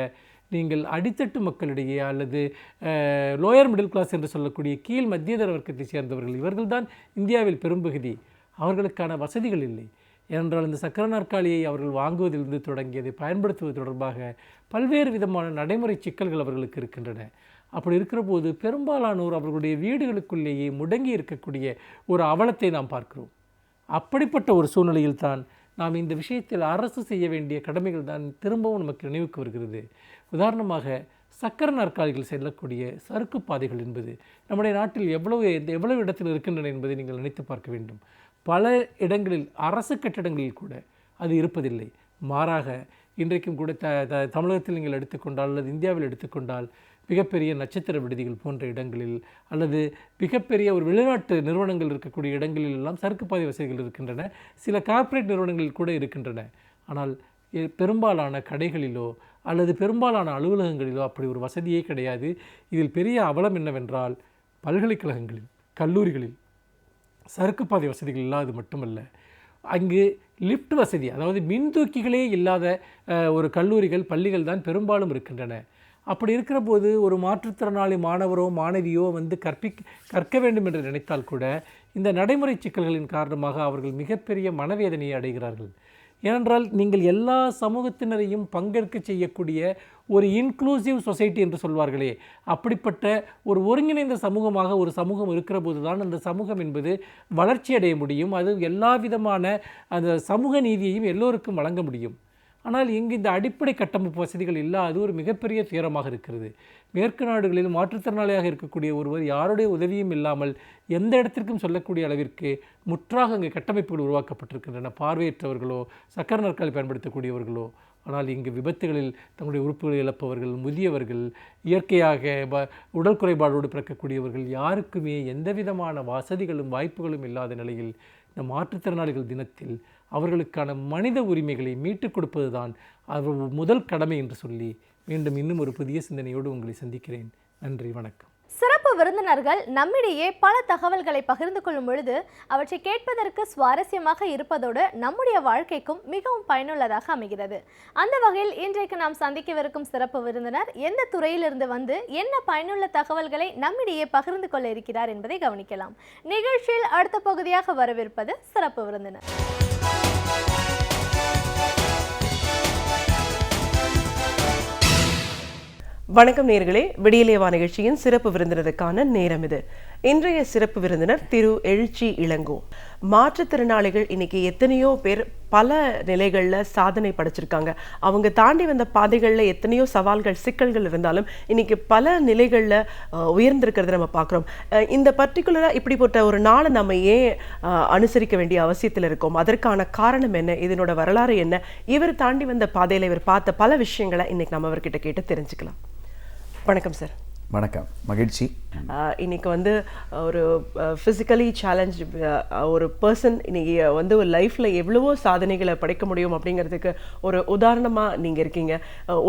நீங்கள் அடித்தட்டு மக்களிடையே அல்லது லோயர் மிடில் கிளாஸ் என்று சொல்லக்கூடிய கீழ் மத்தியதர வர்க்கத்தை சேர்ந்தவர்கள், இவர்கள்தான் இந்தியாவில் பெரும்பகுதி. அவர்களுக்கான வசதிகள் இல்லை. ஏனென்றால் இந்த சக்கர நாற்காலியை அவர்கள் வாங்குவதிலிருந்து தொடங்கி அதை பயன்படுத்துவது தொடர்பாக பல்வேறு விதமான நடைமுறை சிக்கல்கள் அவர்களுக்கு இருக்கின்றன. அப்படி இருக்கிற போது பெரும்பாலானோர் அவர்களுடைய வீடுகளுக்குள்ளேயே முடங்கி இருக்கக்கூடிய ஒரு அவலத்தை நாம் பார்க்கிறோம். அப்படிப்பட்ட ஒரு சூழ்நிலையில் தான் நாம் இந்த விஷயத்தில் அரசு செய்ய வேண்டிய கடமைகள் தான் திரும்பவும் நமக்கு நினைவுக்கு வருகிறது. உதாரணமாக, சக்கர நாற்காலிகள் செல்லக்கூடிய சறுக்கு பாதைகள் என்பது நம்முடைய நாட்டில் எவ்வளவு இடத்தில் இருக்கின்றன என்பதை நீங்கள் நினைத்து பார்க்க வேண்டும். பல இடங்களில், அரசு கட்டிடங்களில் கூட அது இருப்பதில்லை. மாறாக இன்றைக்கும் கூட தமிழகத்தில் நீங்கள் எடுத்துக்கொண்டால் அல்லது இந்தியாவில் எடுத்துக்கொண்டால் மிகப்பெரிய நட்சத்திர விடுதிகள் போன்ற இடங்களில் அல்லது மிகப்பெரிய ஒரு வெளிநாட்டு நிறுவனங்கள் இருக்கக்கூடிய இடங்களில் எல்லாம் சறுக்குப்பாதை வசதிகள் இருக்கின்றன. சில கார்ப்பரேட் நிறுவனங்களில் கூட இருக்கின்றன. ஆனால் பெரும்பாலான கடைகளிலோ அல்லது பெரும்பாலான அலுவலகங்களிலோ அப்படி ஒரு வசதியே கிடையாது. இதில் பெரிய அவலம் என்னவென்றால், பல்கலைக்கழகங்களில், கல்லூரிகளில் சறுக்குப்பாதை வசதிகள் இல்லாது மட்டுமல்ல, அங்கு லிஃப்ட் வசதி, அதாவது மின்தூக்கிகளே இல்லாத ஒரு கல்லூரிகள், பள்ளிகள் தான் பெரும்பாலும் இருக்கின்றன. அப்படி இருக்கிற போது ஒரு மாற்றுத்திறனாளி மாணவரோ மாணவியோ வந்து கற்க வேண்டும் என்று நினைத்தால் கூட இந்த நடைமுறை சிக்கல்களின் காரணமாக அவர்கள் மிகப்பெரிய மனவேதனையை அடைகிறார்கள். ஏனென்றால் நீங்கள் எல்லா சமூகத்தினரையும் பங்கேற்க செய்யக்கூடிய ஒரு இன்க்ளூசிவ் சொசைட்டி என்று சொல்வார்களே, அப்படிப்பட்ட ஒரு ஒருங்கிணைந்த சமூகமாக ஒரு சமூகம் இருக்கிற போது தான் அந்த சமூகம் என்பது வளர்ச்சி அடைய முடியும். அது எல்லா விதமான அந்த சமூக நீதியையும் எல்லோருக்கும் வழங்க முடியும். ஆனால் இங்கு இந்த அடிப்படை கட்டமைப்பு வசதிகள் இல்லாது ஒரு மிகப்பெரிய துயரமாக இருக்கிறது. மேற்கு நாடுகளில் மாற்றுத்திறனாளியாக இருக்கக்கூடிய ஒருவர் யாருடைய உதவியும் இல்லாமல் எந்த இடத்திற்கும் சொல்லக்கூடிய அளவிற்கு முற்றாக அங்கு கட்டமைப்புகள் உருவாக்கப்பட்டிருக்கின்றன. பார்வையற்றவர்களோ சக்கர நாற்காலி பயன்படுத்தக்கூடியவர்களோ. ஆனால் இங்கு விபத்துகளில் தங்களுடைய உறுப்புகளை இழப்பவர்கள், முதியவர்கள், இயற்கையாக உடல் குறைபாடோடு பிறக்கக்கூடியவர்கள், யாருக்குமே எந்த விதமான வசதிகளும் வாய்ப்புகளும் இல்லாத நிலையில் இந்த மாற்றுத்திறனாளிகள் தினத்தில் அவர்களுக்கான மனித உரிமைகளை மீட்டுக் கொடுப்பது தான் அவர் முதல் கடமை என்று சொல்லி மீண்டும் இன்னும் ஒரு புதிய சிந்தனையோடு உங்களை சந்திக்கிறேன். நன்றி, வணக்கம். சிறப்பு விருந்தினர்கள் நம்மிடையே பல தகவல்களை பகிர்ந்து கொள்ளும் பொழுது அவற்றை கேட்பதற்கு சுவாரஸ்யமாக இருப்பதோடு நம்முடைய வாழ்க்கைக்கும் மிகவும் பயனுள்ளதாக அமைகிறது. அந்த வகையில் இன்றைக்கு நாம் சந்திக்கவிருக்கும் சிறப்பு விருந்தினர் எந்த துறையிலிருந்து வந்து என்ன பயனுள்ள தகவல்களை நம்மிடையே பகிர்ந்து கொள்ள இருக்கிறார் என்பதை கவனிக்கலாம். நிகழ்ச்சியில் அடுத்த பகுதியாக வரவிருப்பது சிறப்பு விருந்தினர். வணக்கம் நேயர்களே, விடியலேவா நிகழ்ச்சியின் சிறப்பு விருந்தினருக்கான நேரம் இது. இன்றைய சிறப்பு விருந்தினர் திரு எழுச்சி இளங்கோ. மாற்றுத்திறனாளிகள் இன்னைக்கு எத்தனையோ பேர் பல நிலைகளில் சாதனை படைச்சிருக்காங்க. அவங்க தாண்டி வந்த பாதைகளில் எத்தனையோ சவால்கள், சிக்கல்கள் இருந்தாலும் இன்னைக்கு பல நிலைகளில் உயர்ந்திருக்கிறத நம்ம பார்க்குறோம். இந்த பர்டிகுலராக இப்படிப்பட்ட ஒரு நாளை நம்ம ஏன் அனுசரிக்க வேண்டிய அவசியத்தில் இருக்கோம்? அதற்கான காரணம் என்ன? இதனோட வரலாறு என்ன? இவர் தாண்டி வந்த பாதையில் இவர் பார்த்த பல விஷயங்களை இன்னைக்கு நம்ம அவர்கிட்ட கேட்டு தெரிஞ்சுக்கலாம். வணக்கம் சார். வணக்கம், மகிழ்ச்சி. இன்னைக்கு வந்து ஒரு ஃபிசிக்கலி சேலஞ்ச் ஒரு பர்சன் இன்னைக்கு வந்து ஒரு லைஃப்பில் எவ்வளவோ சாதனைகளை படைக்க முடியும் அப்படிங்கிறதுக்கு ஒரு உதாரணமாக நீங்கள் இருக்கீங்க.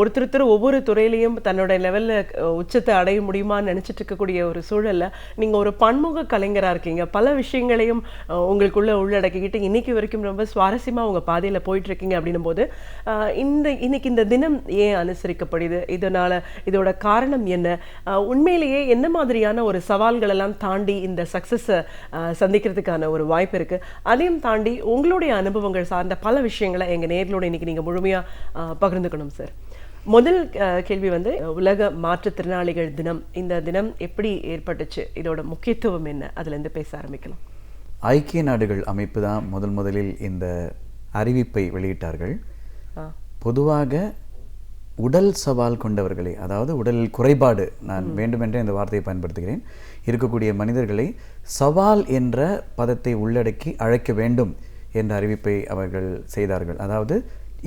ஒருத்தர் ஒவ்வொரு துறையிலையும் தன்னோட லெவலில் உச்சத்தை அடைய முடியுமான்னு நினச்சிட்டு இருக்கக்கூடிய ஒரு சூழலில் நீங்கள் ஒரு பன்முக கலைஞராக இருக்கீங்க. பல விஷயங்களையும் உங்களுக்குள்ளே உள்ளடக்கிக்கிட்டு இன்னைக்கு வரைக்கும் ரொம்ப சுவாரஸ்யமாக உங்கள் பாதையில் போயிட்டுருக்கீங்க. அப்படின்னும் போது இன்னைக்கு இந்த தினம் ஏன் அனுசரிக்கப்படுது? இதோட காரணம் என்ன? உண்மையிலேயே என்ன மாதிரியான ஒரு சவால்கள் எல்லாம் தாண்டி இந்த சக்சஸை சந்திக்கிறதுக்கான ஒரு வாய்ப்பு இருக்கு? அதையும் தாண்டி உங்களுடைய அனுபவங்கள் சார்ந்த பல விஷயங்களை எங்க நேர்களோட இன்னைக்கு நீங்க முழுமையா பகிர்ந்துக்கணும் சார். முதல் கேள்வி வந்து உலக மாற்றுத்திறனாளிகள் தினம். இந்த தினம் எப்படி ஏற்பட்டுச்சு? இதோட முக்கியத்துவம் என்ன? அதுல இருந்து பேச ஆரம்பிக்கலாம். ஐக்கிய நாடுகள் அமைப்பு தான் முதலில் இந்த அறிவிப்பை வெளியிட்டார்கள். பொதுவாக உடல் சவால் கொண்டவர்களை, அதாவது உடலில் குறைபாடு, நான் வேண்டுமென்றே இந்த வார்த்தையை பயன்படுத்துகிறேன், இருக்கக்கூடிய மனிதர்களை சவால் என்ற பதத்தை உள்ளடக்கி அழைக்க வேண்டும் என்ற அறிவிப்பை அவர்கள் செய்தார்கள். அதாவது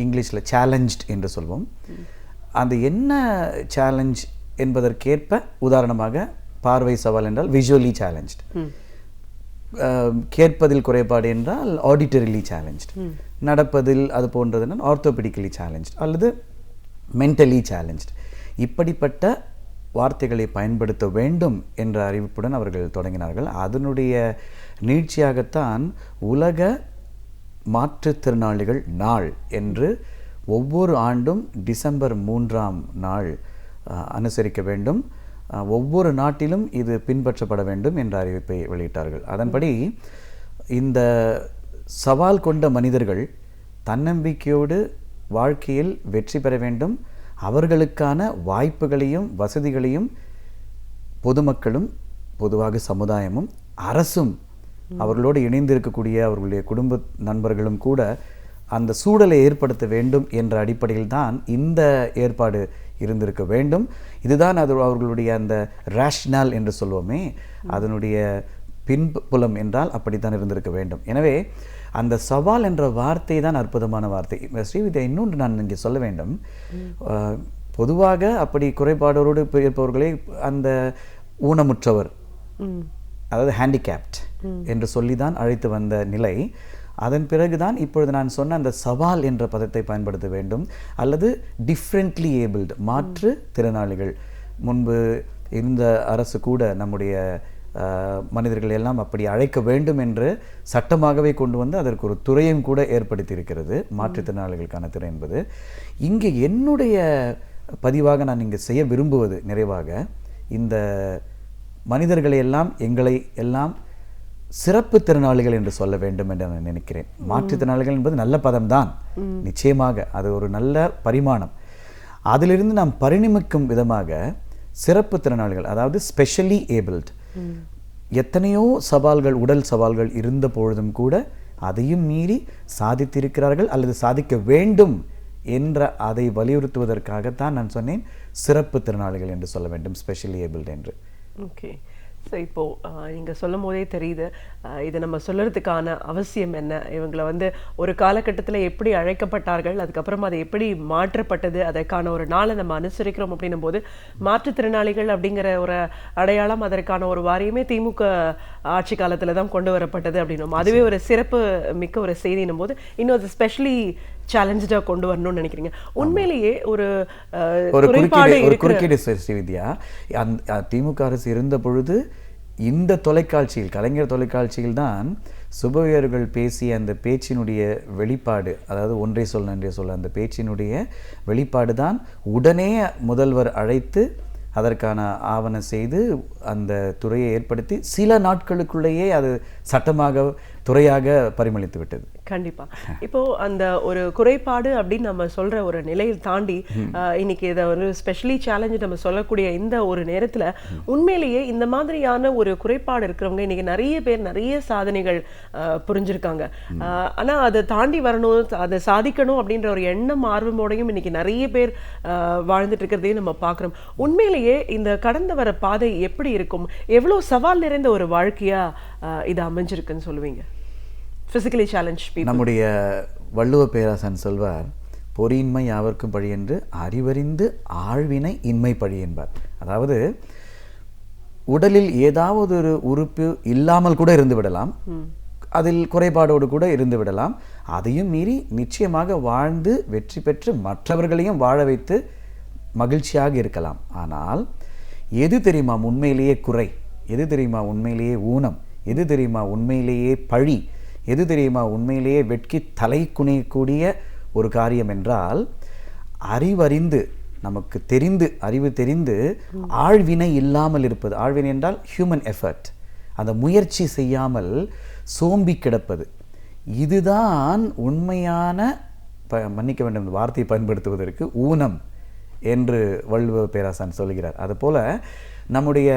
இங்கிலீஷில் சேலஞ்ச்ட் என்று சொல்வோம். அந்த என்ன சேலஞ்ச் என்பதற்கேற்ப, உதாரணமாக பார்வை சவால் என்றால் விஷுவலி சேலஞ்ச்ட், கேட்பதில் குறைபாடு என்றால் ஆடிட்டரிலி சேலஞ்ச்ட், நடப்பதில் அது போன்றதுன்னா ஆர்த்தோபெடிக்கலி சேலஞ்ச்ட் அல்லது மென்டலி சேலஞ்ச்ட். இப்படிப்பட்ட வார்த்தைகளை பயன்படுத்த வேண்டும் என்ற அறிவிப்புடன் அவர்கள் தொடங்கினார்கள். அதனுடைய நீட்சியாகத்தான் உலக மாற்றுத்திறனாளிகள் நாள் என்று ஒவ்வொரு ஆண்டும் டிசம்பர் 3ஆம் நாள் அனுசரிக்க வேண்டும், ஒவ்வொரு நாட்டிலும் இது பின்பற்றப்பட வேண்டும் என்ற அறிவிப்பை வெளியிட்டார்கள். அதன்படி இந்த சவால் கொண்ட மனிதர்கள் தன்னம்பிக்கையோடு வாழ்க்கையில் வெற்றி பெற வேண்டும், அவர்களுக்கான வாய்ப்புகளையும் வசதிகளையும் பொதுமக்களும், பொதுவாக சமுதாயமும், அரசும், அவர்களோடு இணைந்திருக்கக்கூடிய அவர்களுடைய குடும்ப நண்பர்களும் கூட அந்த சூழலை ஏற்படுத்த வேண்டும் என்ற அடிப்படையில் தான் இந்த ஏற்பாடு இருந்திருக்க வேண்டும். இதுதான் அது அவர்களுடைய அந்த ரேஷ்னல் என்று சொல்வோமே, அதனுடைய பின்புலம் என்றால் அப்படித்தான் இருந்திருக்க வேண்டும். எனவே அந்த சவால் என்ற வார்த்தை தான் அற்புதமான வார்த்தை. ஸ்ரீவித்யா, இன்னொன்று நான் இங்கே சொல்ல வேண்டும். பொதுவாக அப்படி குறைபாடோடு இருப்பவர்களை அந்த ஊனமுற்றவர், அதாவது ஹேண்டிகேப்ட் என்று சொல்லி தான் அழைத்து வந்த நிலை. அதன் பிறகுதான் இப்பொழுது நான் சொன்ன அந்த சவால் என்ற பதத்தை பயன்படுத்த வேண்டும், அல்லது டிஃப்ரெண்ட்லி ஏபிள்டு, மாற்று திறனாளிகள். முன்பு இருந்த அரசு கூட நம்முடைய மனிதர்கள் எல்லாம் அப்படி அழைக்க வேண்டும் என்று சட்டமாகவே கொண்டு வந்து அதற்கு ஒரு துறையும் கூட ஏற்படுத்தி இருக்கிறது, மாற்றுத்திறனாளிகளுக்கான துறை என்பது. இங்கே என்னுடைய பதிவாக நான் இங்கே செய்ய விரும்புவது நிறைவாக, இந்த மனிதர்களை எல்லாம், எங்களை எல்லாம் சிறப்பு திறனாளிகள் என்று சொல்ல வேண்டும் என்று நான் நினைக்கிறேன். மாற்றுத்திறனாளிகள் என்பது நல்ல பதம்தான், நிச்சயமாக அது ஒரு நல்ல பரிமாணம். அதிலிருந்து நாம் பரிணமிக்கும் விதமாக சிறப்பு திறனாளிகள், அதாவது ஸ்பெஷலி ஏபிள்ட், எத்தனையோ சவால்கள், உடல் சவால்கள் இருந்த பொழுதும் கூட அதையும் மீறி சாதித்திருக்கிறார்கள் அல்லது சாதிக்க வேண்டும் என்ற அதை வலியுறுத்துவதற்காகத்தான் நான் சொன்னேன் சிறப்பு திறனாளிகள் என்று சொல்ல வேண்டும், ஸ்பெஷலி ஏபிள்ட் என்று. ஓகே, ஸோ இப்போது நீங்கள் சொல்லும் போதே தெரியுது இதை நம்ம சொல்கிறதுக்கான அவசியம் என்ன. இவங்களை வந்து ஒரு காலகட்டத்தில் எப்படி அழைக்கப்பட்டார்கள், அதுக்கப்புறமா அதை எப்படி மாற்றப்பட்டது, அதற்கான ஒரு நாளை நம்ம அனுசரிக்கிறோம் அப்படின்னும் போது, மாற்றுத்திறனாளிகள் அப்படிங்கிற ஒரு அடையாளம், அதற்கான ஒரு வாரியமே திமுக ஆட்சி காலத்தில் தான் கொண்டு வரப்பட்டது அப்படின்னும், அதுவே ஒரு சிறப்பு மிக்க ஒரு செய்தினும் போது இன்னும் அது ஸ்பெஷலி சேலஞ்சா கொண்டு வரணும்னு நினைக்கிறீங்க. உண்மையிலேயே ஒரு குறுக்கீடு ஸ்ரீவித்யா, திமுக அரசு இருந்த பொழுது இந்த தொலைக்காட்சியில், கலைஞர் தொலைக்காட்சியில் தான் சுபவியர்கள் பேசிய அந்த பேச்சினுடைய வெளிப்பாடு, அதாவது ஒன்றை சொல் நன்றே சொல்ல, அந்த பேச்சினுடைய வெளிப்பாடு தான் உடனே முதல்வர் அழைத்து அதற்கான ஆவணம் செய்து அந்த துறையை ஏற்படுத்தி சில நாட்களுக்குள்ளேயே அது சட்டமாக, துறையாக பரிமளித்து விட்டது. கண்டிப்பா. இப்போ அந்த ஒரு குறைபாடு அப்படின்னு நம்ம சொல்ற ஒரு நிலையை தாண்டி இன்னைக்கு இதை ஒரு ஸ்பெஷலி சேலஞ்சு நம்ம சொல்லக்கூடிய இந்த ஒரு நேரத்துல உண்மையிலேயே இந்த மாதிரியான ஒரு குறைபாடு இருக்கிறவங்க இன்னைக்கு நிறைய பேர் நிறைய சாதனைகள் புரிஞ்சிருக்காங்க. ஆனா அதை தாண்டி வரணும், அதை சாதிக்கணும் அப்படின்ற ஒரு எண்ணம், ஆர்வமோடையும் இன்னைக்கு நிறைய பேர் வாழ்ந்துட்டு இருக்கிறதையும் நம்ம பார்க்குறோம். உண்மையிலேயே இந்த கடந்து வர பாதை எப்படி இருக்கும், எவ்வளோ சவால் நிறைந்த ஒரு வாழ்க்கையா இது அமைஞ்சிருக்குன்னு சொல்லுவீங்க? Physically challenged people. நம்முடைய வள்ளுவ பேராசன் சொல்வார், பொறியின்மை யாவர்க்கும் பழி என்று அறிவறிந்து ஆழ்வினை இன்மை பழி என்பார். அதாவது உடலில் ஏதாவது ஒரு உறுப்பு இல்லாமல் கூட இருந்து விடலாம், அதில் குறைபாடோடு கூட இருந்து விடலாம், அதையும் மீறி நிச்சயமாக வாழ்ந்து வெற்றி பெற்று மற்றவர்களையும் வாழ வைத்து மகிழ்ச்சியாக இருக்கலாம். ஆனால் எது தெரியுமா உண்மையிலேயே குறை, எது தெரியுமா உண்மையிலேயே ஊனம், எது தெரியுமா உண்மையிலேயே பழி, எது தெரியுமா உண்மையிலேயே வெட்கி தலை குனியக்கூடிய ஒரு காரியம் என்றால், அறிவறிந்து, நமக்கு தெரிந்து, அறிவு தெரிந்து ஆழ்வினை இல்லாமல் இருப்பது. ஆழ்வினை என்றால் ஹியூமன் எஃபர்ட், அந்த முயற்சி செய்யாமல் சோம்பி கிடப்பது. இதுதான் உண்மையான, மன்னிக்க வேண்டும் இந்த வார்த்தையை பயன்படுத்துவதற்கு, ஊனம் என்று வள்ளுவ பேராசான் சொல்கிறார். அதுபோல நம்முடைய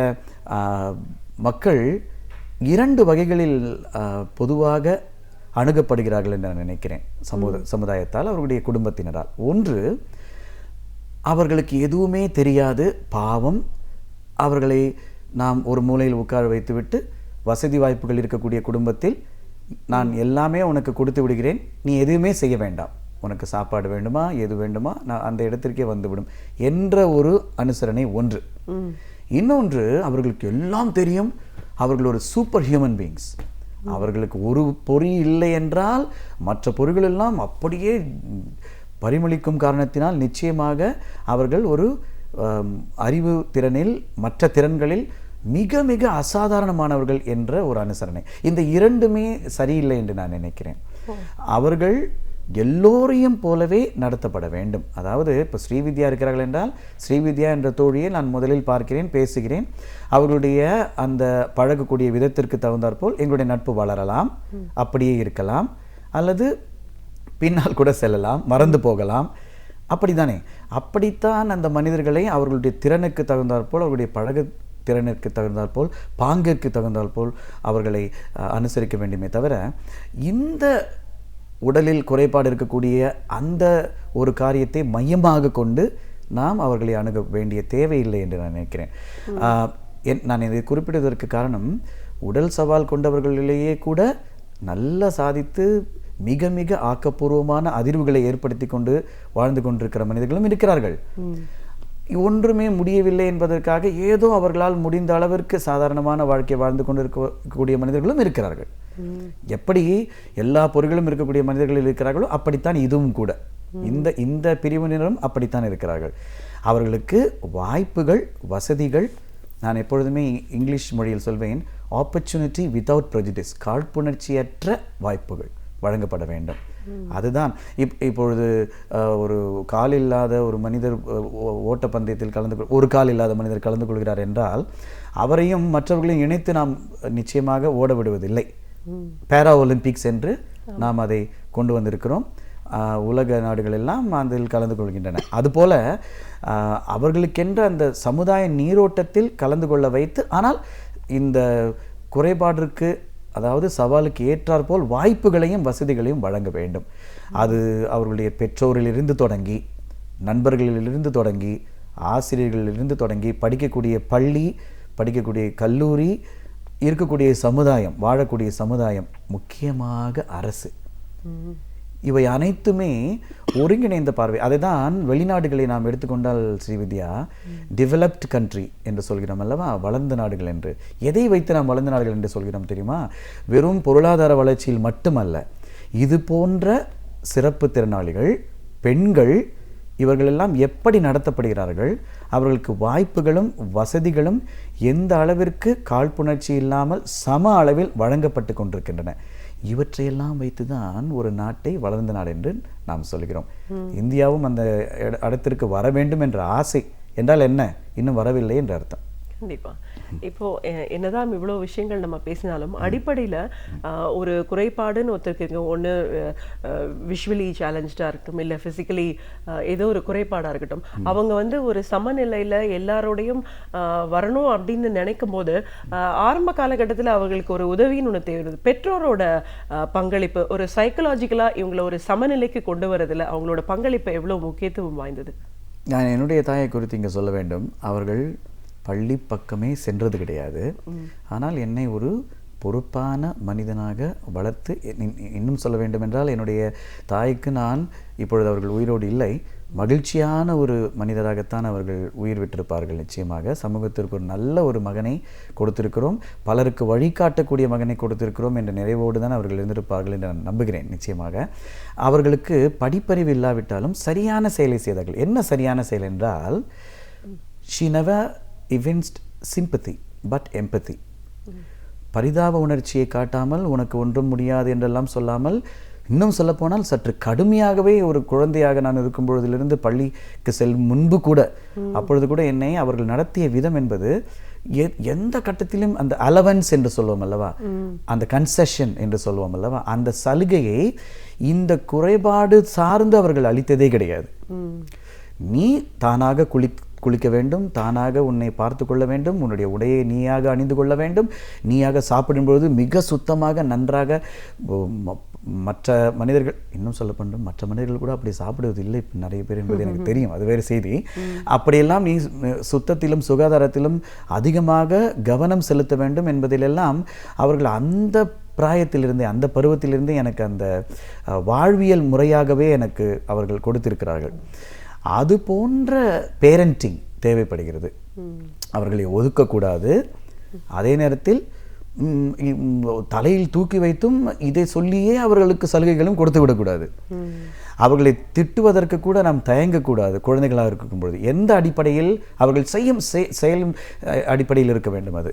மக்கள் இரண்டு வகைகளில் பொதுவாக அணுகப்படுகிறார்கள் என்று நான் நினைக்கிறேன் சமுதாயத்தால், அவர்களுடைய குடும்பத்தினரால். ஒன்று, அவர்களுக்கு எதுவுமே தெரியாது, பாவம். அவர்களை நாம் ஒரு மூலையில் உட்கார வைத்துவிட்டு வசதி வாய்ப்புகள் இருக்கக்கூடிய குடும்பத்தில் நான் எல்லாமே உனக்கு கொடுத்து விடுகிறேன், நீ எதுவுமே செய்ய வேண்டாம், உனக்கு சாப்பாடு வேண்டுமா எது வேண்டுமா நான் அந்த இடத்திற்கே வந்துவிடும் என்ற ஒரு அனுசரணை ஒன்று. இன்னொன்று, அவர்களுக்கு எல்லாம் தெரியும், அவர்கள் ஒரு சூப்பர் ஹியூமன் பீயிங்ஸ். அவர்களுக்கு ஒரு பொறி இல்லை என்றால் மற்ற பொறிகள் எல்லாம் அப்படியே பரிமளிக்கும் காரணத்தினால் நிச்சயமாக அவர்கள் ஒரு அறிவு திறனில் மற்ற திறன்களில் மிக மிக அசாதாரணமானவர்கள் என்ற ஒரு அனுசரணை. இந்த இரண்டுமே சரியில்லை என்று நான் நினைக்கிறேன். அவர்கள் எல்லோரையும் போலவே நடத்தப்பட வேண்டும். அதாவது இப்போ ஸ்ரீவித்யா இருக்கிறார்கள் என்றால் ஸ்ரீவித்யா என்ற தோழியை நான் முதலில் பார்க்கிறேன், பேசுகிறேன், அவர்களுடைய அந்த பழகக்கூடிய விதத்திற்கு தகுந்தாற்போல் எங்களுடைய நட்பு வளரலாம், அப்படியே இருக்கலாம், அல்லது பின்னால் கூட செல்லலாம், மறந்து போகலாம். அப்படித்தானே? அப்படித்தான் அந்த மனிதர்களை அவர்களுடைய திறனுக்கு தகுந்தாற்போல், அவர்களுடைய பழக திறனுக்கு தகுந்தாற்போல், பாங்கிற்கு தகுந்தாற்போல் அவர்களை அனுசரிக்க வேண்டுமே தவிர, இந்த உடலில் குறைபாடு இருக்கக்கூடிய அந்த ஒரு காரியத்தை மையமாக கொண்டு நாம் அவர்களை அணுக வேண்டிய தேவையில்லை என்று நான் நினைக்கிறேன். நான் இதை குறிப்பிடுவதற்கு காரணம், உடல் சவால் கொண்டவர்களிலேயே கூட நல்ல சாதித்து மிக மிக ஆக்கப்பூர்வமான அதிர்வுகளை ஏற்படுத்தி கொண்டு வாழ்ந்து கொண்டிருக்கிற மனிதர்களும் இருக்கிறார்கள். ஒன்றுமே முடியவில்லை என்பதற்காக ஏதோ அவர்களால் முடிந்த அளவிற்கு சாதாரணமான வாழ்க்கை வாழ்ந்து கொண்டிருக்கக்கூடிய மனிதர்களும் இருக்கிறார்கள். எப்படி எல்லா பொருள்களும் இருக்கக்கூடிய மனிதர்கள் இருக்கிறார்களோ அப்படித்தான் இதுவும் கூட. இந்த பிரிவினரும் அப்படித்தான் இருக்கிறார்கள். அவர்களுக்கு வாய்ப்புகள், வசதிகள், நான் எப்பொழுதுமே இங்கிலீஷ் மொழியில் சொல்வேன், ஆப்பர்ச்சுனிட்டி வித்தவுட் ப்ரெஜுடிஸ், காழ்ப்புணர்ச்சியற்ற வாய்ப்புகள் வழங்கப்பட வேண்டும். அதுதான் இப்பொழுது ஒரு கால் இல்லாத ஒரு மனிதர் ஓட்டப்பந்தயத்தில் ஒரு கால் இல்லாத மனிதர் கலந்து கொள்கிறார் என்றால் அவரையும் மற்றவர்களையும் இணைத்து நாம் நிச்சயமாக ஓட விடுவதில்லை. பேரா ஒலிம்பிக்ஸ் என்று நாம் அதை கொண்டு வந்திருக்கிறோம். உலக நாடுகள் எல்லாம் அதில் கலந்து கொள்கின்றன. அதுபோல அவர்களுக்கென்ற அந்த சமுதாய நீரோட்டத்தில் கலந்து கொள்ள வைத்து, ஆனால் இந்த குறைபாட்டிற்கு, அதாவது சவாலுக்கு ஏற்றாற்போல் வாய்ப்புகளையும் வசதிகளையும் வழங்க வேண்டும். அது அவர்களுடைய பெற்றோரிலிருந்து தொடங்கி, நண்பர்களிலிருந்து தொடங்கி, ஆசிரியர்களிலிருந்து தொடங்கி, படிக்கக்கூடிய பள்ளி, படிக்கக்கூடிய கல்லூரி, இருக்கக்கூடிய சமுதாயம், வாழக்கூடிய சமுதாயம், முக்கியமாக அரசு, இவை அனைத்துமே ஒருங்கிணைந்த பார்வை. அதை தான் வெளிநாடுகளை நாம் எடுத்துக்கொண்டால் ஸ்ரீவித்யா, டெவலப்ட் கண்ட்ரி என்று சொல்கிறோம் அல்லவா, வளர்ந்த நாடுகள் என்று. எதை வைத்து நாம் வளர்ந்த நாடுகள் என்று சொல்கிறோம் தெரியுமா? வெறும் பொருளாதார வளர்ச்சியில் மட்டுமல்ல, இது போன்ற சிறப்பு திறனாளிகள், பெண்கள், இவர்களெல்லாம் எப்படி நடத்தப்படுகிறார்கள், அவர்களுக்கு வாய்ப்புகளும் வசதிகளும் எந்த அளவிற்கு காழ்ப்புணர்ச்சி இல்லாமல் சம அளவில் வழங்கப்பட்டு கொண்டிருக்கின்றன. இவற்றையெல்லாம் வைத்துதான் ஒரு நாட்டை வளர்ந்த நாடு என்று நாம் சொல்கிறோம். இந்தியாவும் அந்த இடத்திற்கு வர வேண்டும் என்ற ஆசை என்றால் என்ன, இன்னும் வரவில்லை என்ற அர்த்தம். கண்டிப்பா. இப்போ என்னதான் இவ்வளவு விஷயங்கள் நம்ம பேசினாலும் அடிப்படையில ஒரு குறைபாடுன்னு ஒருத்தருக்கு ஒன்று விஷுவலி சேலஞ்சா இருக்கட்டும், இல்லை பிசிக்கலி ஏதோ ஒரு குறைபாடா இருக்கட்டும், அவங்க வந்து ஒரு சமநிலையில எல்லாரோடையும் வரணும் அப்படின்னு நினைக்கும் போது ஆரம்ப காலகட்டத்தில் அவர்களுக்கு ஒரு உதவின்னு ஒன்று தேவைப்படுது. பெற்றோரோட பங்களிப்பு, ஒரு சைக்கலாஜிக்கலா இவங்களை ஒரு சமநிலைக்கு கொண்டு வரதுல அவங்களோட பங்களிப்பு எவ்வளவு முக்கியத்துவம் வாய்ந்தது? நான் என்னுடைய தாயை குறித்து இங்கே சொல்ல வேண்டும். அவர்கள் பள்ளி பக்கமே சென்றது கிடையாது. ஆனால் என்னை ஒரு பொறுப்பான மனிதனாக வளர்த்து, இன்னும் சொல்ல வேண்டும் என்றால், என்னுடைய தாய்க்கு நான் இப்பொழுது அவர்கள் உயிரோடு இல்லை, மகிழ்ச்சியான ஒரு மனிதராகத்தான் அவர்கள் உயிர் விட்டிருப்பார்கள். நிச்சயமாக சமூகத்திற்கு ஒரு நல்ல ஒரு மகனை கொடுத்திருக்கிறோம், பலருக்கு வழிகாட்டக்கூடிய மகனை கொடுத்திருக்கிறோம் என்ற நிறைவோடு தான் அவர்கள் இருந்திருப்பார்கள் என்று நான் நம்புகிறேன். நிச்சயமாக அவர்களுக்கு படிப்பறிவு இல்லாவிட்டாலும் சரியான செயலை செய்தார்கள். என்ன சரியான செயல் என்றால், she never evinced sympathy but empathy. பரிதாப உணர்ச்சியை காட்டாமல், உனக்கு ஒன்றும் முடியாது என்றெல்லாம் சொல்லாமல், இன்னும் சொல்லப்போனால் சற்று கடுமையாகவே ஒரு குழந்தையாக நான் இருக்கும் பொழுதிலிருந்து பள்ளிக்கு செல்லும் முன்பு கூட, அப்பொழுது கூட என்னை அவர்கள் நடத்திய விதம் என்பது எந்த கட்டத்திலும் அந்த அலவன்ஸ் என்று சொல்லுவோம் அல்லவா, அந்த கன்செஷன் என்று சொல்லுவோம் அல்லவா, அந்த சலுகையை இந்த குறைபாடு சார்ந்து அவர்கள் அளித்ததே கிடையாது. நீ தானாக குளிக்க வேண்டும், தானாக உன்னை பார்த்து கொள்ள வேண்டும், உன்னுடைய உடையை நீயாக அணிந்து கொள்ள வேண்டும், நீயாக சாப்பிடும்பொழுது மிக சுத்தமாக நன்றாக. மற்ற மனிதர்கள், இன்னும் சொல்ல வேண்டும், மற்ற மனிதர்கள் கூட அப்படி சாப்பிடுவது இல்லை நிறைய பேர் என்பது எனக்கு தெரியும், அது வேறு செய்தி. அப்படியெல்லாம் நீ சுத்தத்திலும் சுகாதாரத்திலும் அதிகமாக கவனம் செலுத்த வேண்டும் என்பதிலெல்லாம் அவர்கள் அந்த பிராயத்திலிருந்தே, அந்த பருவத்திலிருந்தே எனக்கு அந்த வாழ்வியல் முறையாகவே எனக்கு அவர்கள் கொடுத்திருக்கிறார்கள். அது போன்ற பேரண்டிங் தேவைப்படுகிறது. அவர்களை ஒதுக்கக்கூடாது, அதே நேரத்தில் தலையில் தூக்கி வைத்தும் இதை சொல்லியே அவர்களுக்கு சலுகைகளும் கொடுத்து விடக்கூடாது. அவர்களை திட்டுவதற்கு கூட நாம் தயங்கக்கூடாது. குழந்தைகளாக இருக்கும் பொழுது எந்த அடிப்படையில் அவர்கள் செய்யும் செயலும் அடிப்படையில் இருக்க வேண்டும். அது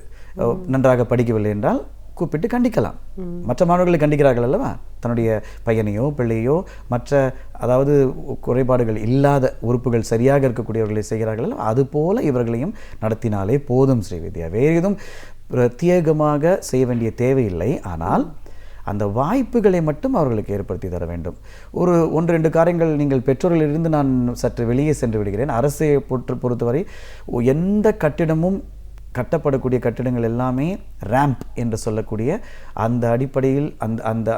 நன்றாக படிக்கவில்லை என்றால் கூப்பிட்டு கண்டிக்கலாம். மற்ற மாணவர்களை கண்டிக்கிறார்கள் அல்லவா, தன்னுடைய பையனையோ பிள்ளையோ மற்ற அதாவது குறைபாடுகள் இல்லாத உறுப்புகள் சரியாக இருக்கக்கூடியவர்களை செய்கிறார்கள் அல்லவா, அதுபோல இவர்களையும் நடத்தினாலே போதும் ஸ்ரீவித்யா. வேறு எதுவும் பிரத்யேகமாக செய்ய வேண்டிய தேவையில்லை. ஆனால் அந்த வாய்ப்புகளை மட்டும் அவர்களுக்கு ஏற்படுத்தி தர வேண்டும். ஒன்று ரெண்டு காரியங்கள் நீங்கள் பெற்றோர்களிலிருந்து நான் சற்று வெளியே சென்று விடுகிறேன். அரசை பொறுத்தவரை எந்த கட்டிடமும் கட்டப்படக்கூடிய கட்டிடங்கள் எல்லாமே ரேம்ப் என்று சொல்லக்கூடிய அந்த அடிப்படையில்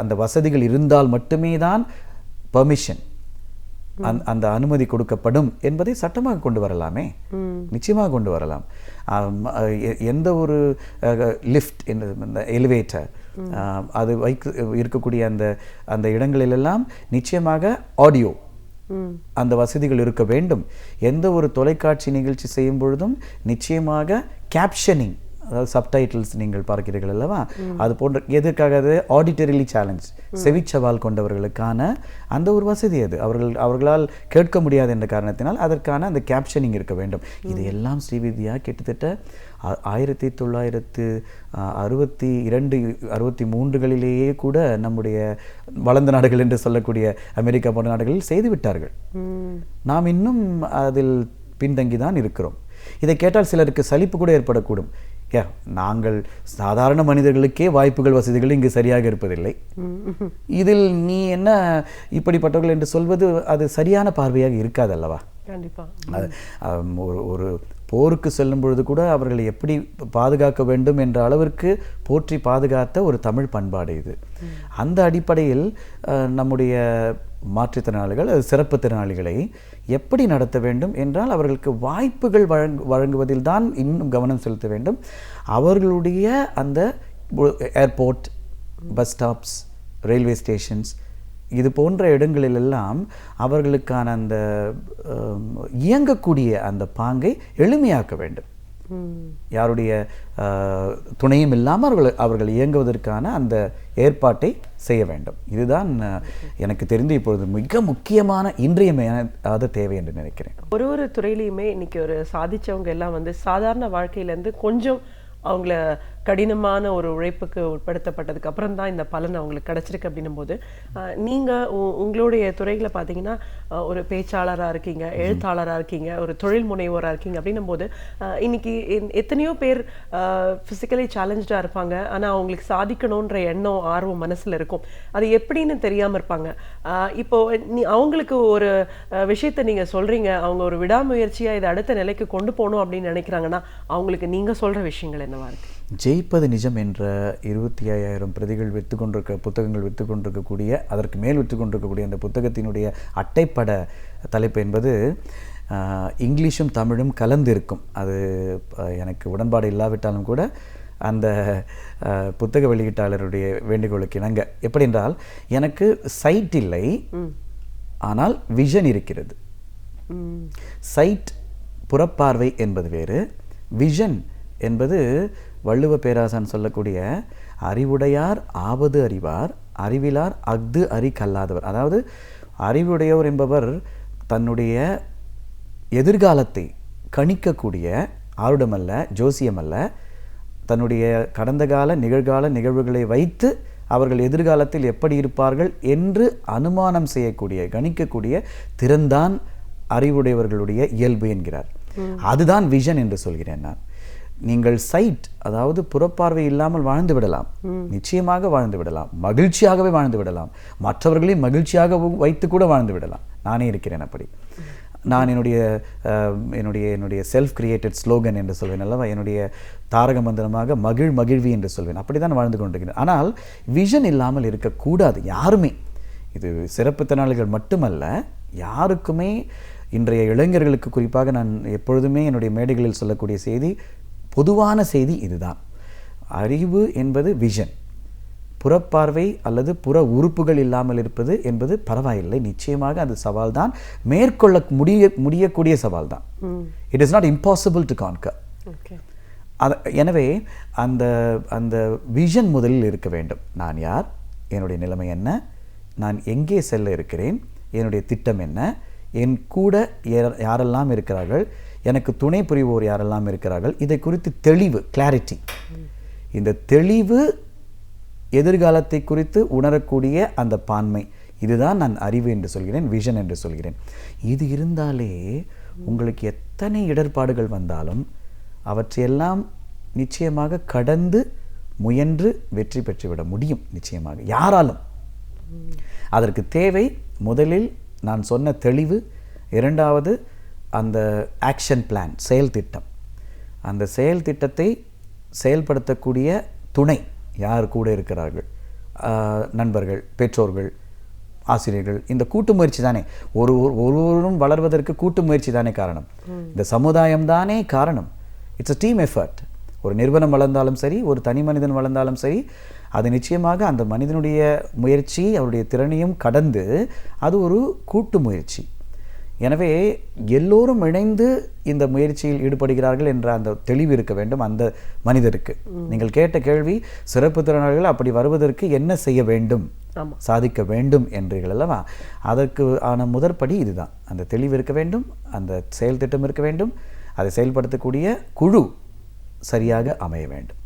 அந்த வசதிகள் இருந்தால் மட்டுமே தான் பெர்மிஷன், அந்த அனுமதி கொடுக்கப்படும் என்பதை சட்டமாக கொண்டு வரலாமே, நிச்சயமாக கொண்டு வரலாம். எந்த ஒரு லிஃப்ட், இந்த எலிவேட்டர், அது இருக்கக்கூடிய அந்த இடங்களிலெல்லாம் நிச்சயமாக ஆடியோ அந்த வசதிகள் இருக்க வேண்டும். எந்த ஒரு தொலைக்காட்சி நிகழ்ச்சி செய்யும் பொழுதும் நிச்சயமாக கேப்ஷனிங், அதாவது சப்டைட்டில்ஸ் நீங்கள் பார்க்கிறீர்கள் அல்லவா, அது போன்ற எதற்காக ஆடிட்டரிலி சேலஞ்ச், செவிச்சவால் கொண்டவர்களுக்கான அந்த ஒரு வசதி அது அவர்களால் கேட்க முடியாது என்ற காரணத்தினால் அதற்கான அந்த கேப்ஷனிங் இருக்க வேண்டும். இதையெல்லாம் ஸ்ரீவித்யா கிட்டத்தட்ட 1962 63களிலேயே கூட நம்முடைய வளர்ந்த நாடுகள் என்று சொல்லக்கூடிய அமெரிக்கா போன்ற நாடுகளில் செய்துவிட்டார்கள். நாம் இன்னும் அதில் பின்தங்கிதான் இருக்கிறோம். இதை கேட்டால் சிலருக்கு சலிப்பு கூட ஏற்படக்கூடும். நாங்கள் சாதாரண மனிதர்களுக்கே வாய்ப்புகள் வசதிகள் இங்கு சரியாக இருப்பதில்லை, இதில் நீ என்ன இப்படிப்பட்டவர்கள் என்று சொல்வது அது சரியான பார்வையாக இருக்காது அல்லவா? ஒரு போருக்கு செல்லும் பொழுது கூட அவர்களை எப்படி பாதுகாக்க வேண்டும் என்ற அளவிற்கு போற்றி பாதுகாத்த ஒரு தமிழ் பண்பாடு இது. அந்த அடிப்படையில் நம்முடைய மாற்றுத்திறனாளிகள், சிறப்பு திறனாளிகளை எப்படி நடத்த வேண்டும் என்றால் அவர்களுக்கு வாய்ப்புகள் வழங்குவதில் தான் இன்னும் கவனம் செலுத்த வேண்டும். அவர்களுடைய அந்த airport, bus stops, railway stations இது போன்ற இடங்களிலெல்லாம் அவர்களுக்கான அந்த இயங்கக்கூடிய அந்த பாங்கை எளிமையாக்க வேண்டும். யாருடைய துணையும் இல்லாமல் அவர்கள் இயங்குவதற்கான அந்த ஏற்பாட்டை செய்ய வேண்டும். இதுதான் எனக்கு தெரிந்து இப்பொழுது மிக முக்கியமான இன்றியமையாத தேவை என்று நினைக்கிறேன். ஒரு துறையிலையுமே இன்னைக்கு ஒரு சாதிச்சவங்க எல்லாம் வந்து சாதாரண வாழ்க்கையிலேருந்து கொஞ்சம் அவங்கள கடினமான ஒரு உழைப்புக்கு உட்படுத்தப்பட்டதுக்கு அப்புறம் தான் இந்த பலன் அவங்களுக்கு கிடைச்சிருக்கு. அப்படின்னும் போது நீங்கள் உங்களுடைய துறைகளை பார்த்தீங்கன்னா ஒரு பேச்சாளராக இருக்கீங்க, எழுத்தாளராக இருக்கீங்க, ஒரு தொழில் முனைவோராக இருக்கீங்க. அப்படின்னும் போது இன்னைக்கு எத்தனையோ பேர் ஃபிசிக்கலி சேலஞ்சாக இருப்பாங்க, ஆனால் அவங்களுக்கு சாதிக்கணுன்ற எண்ணம், ஆர்வம் மனசில் இருக்கும். அது எப்படின்னு தெரியாமல் இருப்பாங்க. இப்போ அவங்களுக்கு ஒரு விஷயத்த நீங்கள் சொல்கிறீங்க, அவங்க ஒரு விடாமுயற்சியாக இதை அடுத்த நிலைக்கு கொண்டு போகணும் அப்படின்னு நினைக்கிறாங்கன்னா அவங்களுக்கு நீங்கள் சொல்கிற விஷயங்கள் என்னவா இருக்கு? ஜெயிப்பது நிஜம் என்ற 25,000 பிரதிகள் புத்தகங்கள் விற்று கொண்டிருக்கக்கூடிய, அதற்கு மேல் விற்று கொண்டிருக்கக்கூடிய அந்த புத்தகத்தினுடைய அட்டைப்பட தலைப்பு என்பது இங்கிலீஷும் தமிழும் கலந்து இருக்கும். அது எனக்கு உடன்பாடு இல்லாவிட்டாலும் கூட அந்த புத்தக வெளியீட்டாளருடைய வேண்டுகோளுக்கு இணங்க, எப்படி என்றால் எனக்கு சைட் இல்லை ஆனால் விஷன் இருக்கிறது. சைட் புறப்பார்வை என்பது வேறு, விஷன் என்பது வள்ளுவ பேராசான் சொல்லக்கூடிய அறிவுடையார் ஆவது அறிவார், அறிவிலார் அஃது அறி கல்லாதவர். அதாவது அறிவுடையவர் என்பவர் தன்னுடைய எதிர்காலத்தை கணிக்கக்கூடிய ஆருடமல்ல, ஜோசியமல்ல, தன்னுடைய கடந்த கால நிகழ்கால நிகழ்வுகளை வைத்து அவர்கள் எதிர்காலத்தில் எப்படி இருப்பார்கள் என்று அனுமானம் செய்யக்கூடிய, கணிக்கக்கூடிய திறன்தான் அறிவுடையவர்களுடைய இயல்பு என்கிறார். அதுதான் விஷன் என்று சொல்கிறேன் நான். நீங்கள் சைட், அதாவது புறப்பார்வை இல்லாமல் வாழ்ந்து விடலாம், நிச்சயமாக வாழ்ந்து விடலாம், மகிழ்ச்சியாகவே வாழ்ந்து விடலாம், மற்றவர்களையும் மகிழ்ச்சியாக வைத்து கூட வாழ்ந்து விடலாம். நானே இருக்கிறேன் அப்படி. நான் என்னுடைய என்னுடைய என்னுடைய செல்ஃப் கிரியேட்டட் ஸ்லோகன் என்று சொல்வேன் அல்லவா, என்னுடைய தாரக மந்திரமாக மகிழ்வி என்று சொல்வேன். அப்படி தான் வாழ்ந்து கொண்டிருக்கிறேன். ஆனால் விஷன் இல்லாமல் இருக்கக்கூடாது யாருமே. இது சிறப்புத்திறனாளிகள் மட்டுமல்ல, யாருக்குமே. இன்றைய இளைஞர்களுக்கு குறிப்பாக நான் எப்பொழுதுமே என்னுடைய மேடைகளில் சொல்லக்கூடிய செய்தி, பொதுவான செய்தி இதுதான். அறிவு என்பது விஷன். புறப்பார்வை அல்லது புற உறுப்புகள் இல்லாமல் இருப்பது என்பது பரவாயில்லை, நிச்சயமாக அது சவால் தான், மேற்கொள்ள முடியக்கூடிய சவால் தான். It is not impossible to conquer. எனவே அந்த அந்த விஷன் முதலில் இருக்க வேண்டும். நான் யார், என்னுடைய நிலைமை என்ன, நான் எங்கே செல்ல இருக்கிறேன், என்னுடைய திட்டம் என்ன, என் கூட யாரெல்லாம் இருக்கிறார்கள், எனக்கு துணை புரிவோர் யாரெல்லாம் இருக்கிறார்கள், இதை குறித்து தெளிவு, கிளாரிட்டி. இந்த தெளிவு எதிர்காலத்தை குறித்து உணரக்கூடிய அந்த பான்மை, இதுதான் நான் அறிவு என்று சொல்கிறேன், விஷன் என்று சொல்கிறேன். இது இருந்தாலே உங்களுக்கு எத்தனை இடர்பாடுகள் வந்தாலும் அவற்றையெல்லாம் நிச்சயமாக கடந்து முயன்று வெற்றி பெற்றுவிட முடியும். நிச்சயமாக யாராலும். அதற்கு தேவை முதலில் நான் சொன்ன தெளிவு, இரண்டாவது அந்த ஆக்ஷன் பிளான், செயல் திட்டம். அந்த செயல் திட்டத்தை செயல்படுத்தக்கூடிய துணை யார் கூட இருக்கிறார்கள், நண்பர்கள், பெற்றோர்கள், ஆசிரியர்கள். இந்த கூட்டு முயற்சி தானே ஒருவரும் வளர்வதற்கு கூட்டு முயற்சி தானே காரணம். இந்த சமுதாயம் தானே காரணம். It's a team effort. ஒரு நிறுவனம் வளர்ந்தாலும் சரி, ஒரு தனி மனிதன் வளர்ந்தாலும் சரி, அது நிச்சயமாக அந்த மனிதனுடைய முயற்சி, அவருடைய திறனையும் கடந்து அது ஒரு கூட்டு முயற்சி. எனவே எல்லோரும் இணைந்து இந்த முயற்சியில் ஈடுபடுகிறார்கள் என்ற அந்த தெளிவு இருக்க வேண்டும் அந்த மனிதருக்கு. நீங்கள் கேட்ட கேள்வி, சிறப்பு திறனாளிகள் அப்படி வருவதற்கு என்ன செய்ய வேண்டும், சாதிக்க வேண்டும் என்றீர்கள் அல்லவா. அதற்கு ஆன முதற்படி இதுதான். அந்த தெளிவு இருக்க வேண்டும், அந்த செயல் திட்டம் இருக்க வேண்டும், அதை செயல்படுத்தக்கூடிய குழு சரியாக அமைய வேண்டும்.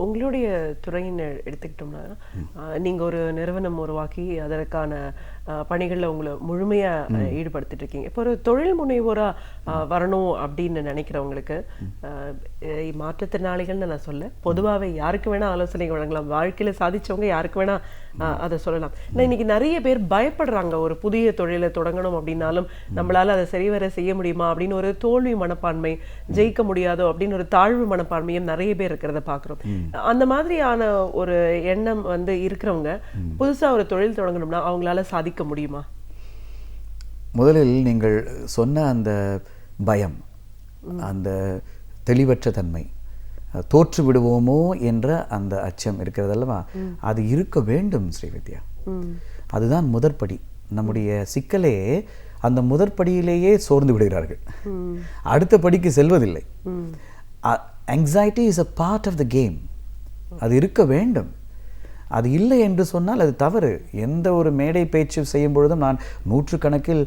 உங்களுடைய துறையின் எடுத்துக்கிட்டோம்னா, நீங்கள் ஒரு நிறுவனம் உருவாக்கி அதற்கான பணிகளில் உங்களை முழுமையாக ஈடுபடுத்திட்டு இருக்கீங்க. இப்போ ஒரு தொழில் முனைவோராக வரணும் அப்படின்னு நினைக்கிறவங்களுக்கு, மாற்றுத்திறனாளிகள்னு நான் சொல்ல, பொதுவாகவே யாருக்கு வேணால் ஆலோசனை வழங்கலாம். வாழ்க்கையில் சாதிச்சவங்க யாருக்கு வேணால் அதை சொல்லலாம். ஆனால் இன்னைக்கு நிறைய பேர் பயப்படுறாங்க. ஒரு புதிய தொழிலை தொடங்கணும் அப்படின்னாலும் நம்மளால அதை சரிவர செய்ய முடியுமா அப்படின்னு ஒரு தோல்வி மனப்பான்மை, ஜெயிக்க முடியாதோ அப்படின்னு ஒரு தாழ்வு மனப்பான்மையும் நிறைய பேர் இருக்கிறத பார்க்குறோம். அந்த மாதிரியான ஒரு எண்ணம் இருக்கிறவங்க புதுசா ஒரு தொழில் தொடங்கணும்னா அவங்களால சாதிக்க முடியுமா? முதலில் நீங்கள் சொன்ன அந்த பயம், அந்த தெளிவற்ற தன்மை, தோற்று விடுவோமோ என்ற அந்த அச்சம் இருக்கிறது அல்லவா, அது இருக்க வேண்டும் ஸ்ரீவித்யா. அதுதான் முதற்படி. நம்முடைய சிக்கலே அந்த முதற்படியிலேயே சோர்ந்து விடுகிறார்கள், அடுத்த படிக்கு செல்வதில்லை. anxiety is a part of the game. அது இருக்க வேண்டும். அது இல்லை என்று சொன்னால் அது தவறு. எந்த ஒரு மேடை பேச்சு செய்யும் பொழுதும் நான் நூற்றுக்கணக்கில்,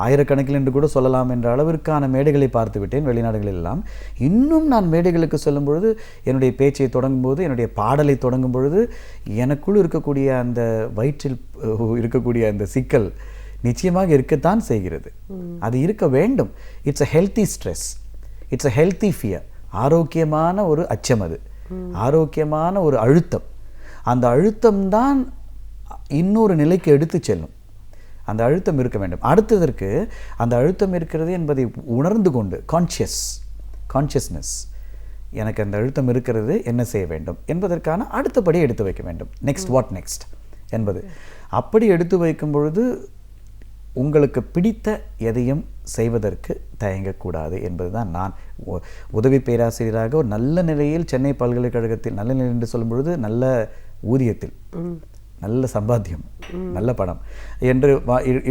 ஆயிரக்கணக்கில் என்று கூட சொல்லலாம் என்ற அளவிற்கான மேடைகளை பார்த்து விட்டேன் வெளிநாடுகளில் எல்லாம். இன்னும் நான் மேடைகளுக்கு சொல்லும் பொழுது, என்னுடைய பேச்சை தொடங்கும் போது, என்னுடைய பாடலை தொடங்கும் பொழுது, எனக்குள் இருக்கக்கூடிய அந்த வயிற்றில் இருக்கக்கூடிய அந்த சிக்கல் நிச்சயமாக இருக்கத்தான் செய்கிறது. அது இருக்க வேண்டும். It's a healthy stress, it's a healthy fear. ஆரோக்கியமான ஒரு அச்சம், அது ஆரோக்கியமான ஒரு அழுத்தம். அந்த அழுத்தம்தான் இன்னொரு நிலைக்கு எடுத்து செல்லும். அந்த அழுத்தம் இருக்க வேண்டும். அடுத்ததற்கு அந்த அழுத்தம் இருக்கிறது என்பதை உணர்ந்து கொண்டு, கான்ஷியஸ்னஸ், எனக்கு அந்த அழுத்தம் இருக்கிறது, என்ன செய்ய வேண்டும் என்பதற்கான அடுத்தபடி எடுத்து வைக்க வேண்டும். வாட் நெக்ஸ்ட் என்பது. அப்படி எடுத்து வைக்கும் பொழுது உங்களுக்கு பிடித்த எதையும் செய்வதற்கு தயங்கக்கூடாது என்பதுதான். நான் உதவி பேராசிரியராக ஒரு நல்ல நிலையில் சென்னை பல்கலைக்கழகத்தில், நல்ல நிலை என்று சொல்லும் பொழுது நல்ல ஊதியத்தில், நல்ல சம்பாத்தியம், நல்ல பணம் என்று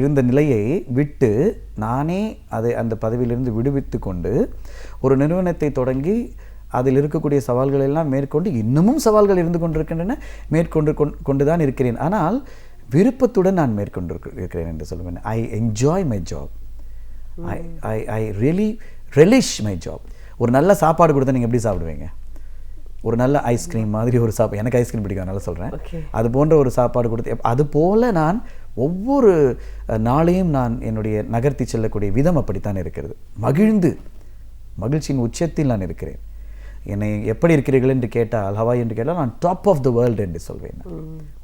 இருந்த நிலையை விட்டு நானே அதை அந்த பதவியிலிருந்து விடுவித்து கொண்டு ஒரு நிறுவனத்தை தொடங்கி அதில் இருக்கக்கூடிய சவால்கள் எல்லாம் மேற்கொண்டு, இன்னமும் சவால்கள் இருந்து கொண்டிருக்கின்றன, கொண்டுதான் இருக்கிறேன். ஆனால் விருப்பத்துடன் நான் மேற்கொண்டு இருக்கிறேன் என்று சொல்லுவேன். I enjoy my job. I really relish my job. ஒரு நல்ல சாப்பாடு கொடுத்தா நீங்கள் எப்படி சாப்பிடுவீங்க? ஒரு நல்ல ஐஸ்கிரீம் மாதிரி ஒரு சாப்பாடு, எனக்கு ஐஸ்கிரீம் பிடிக்கும், அதனால சொல்கிறேன். அது போன்ற ஒரு சாப்பாடு கொடுத்து, அது போல் நான் ஒவ்வொரு நாளையும் நான் என்னுடைய நகர்த்தி செல்லக்கூடிய விதம் அப்படித்தான் இருக்கிறது. மகிழ்ச்சியின் உச்சத்தில் நான் இருக்கிறேன். என்னை எப்படி இருக்கிறீர்கள் என்று கேட்டால், ஹவாய் என்று கேட்டால் நான் டாப் ஆஃப் த வேர்ல்டு என்று சொல்வேன்.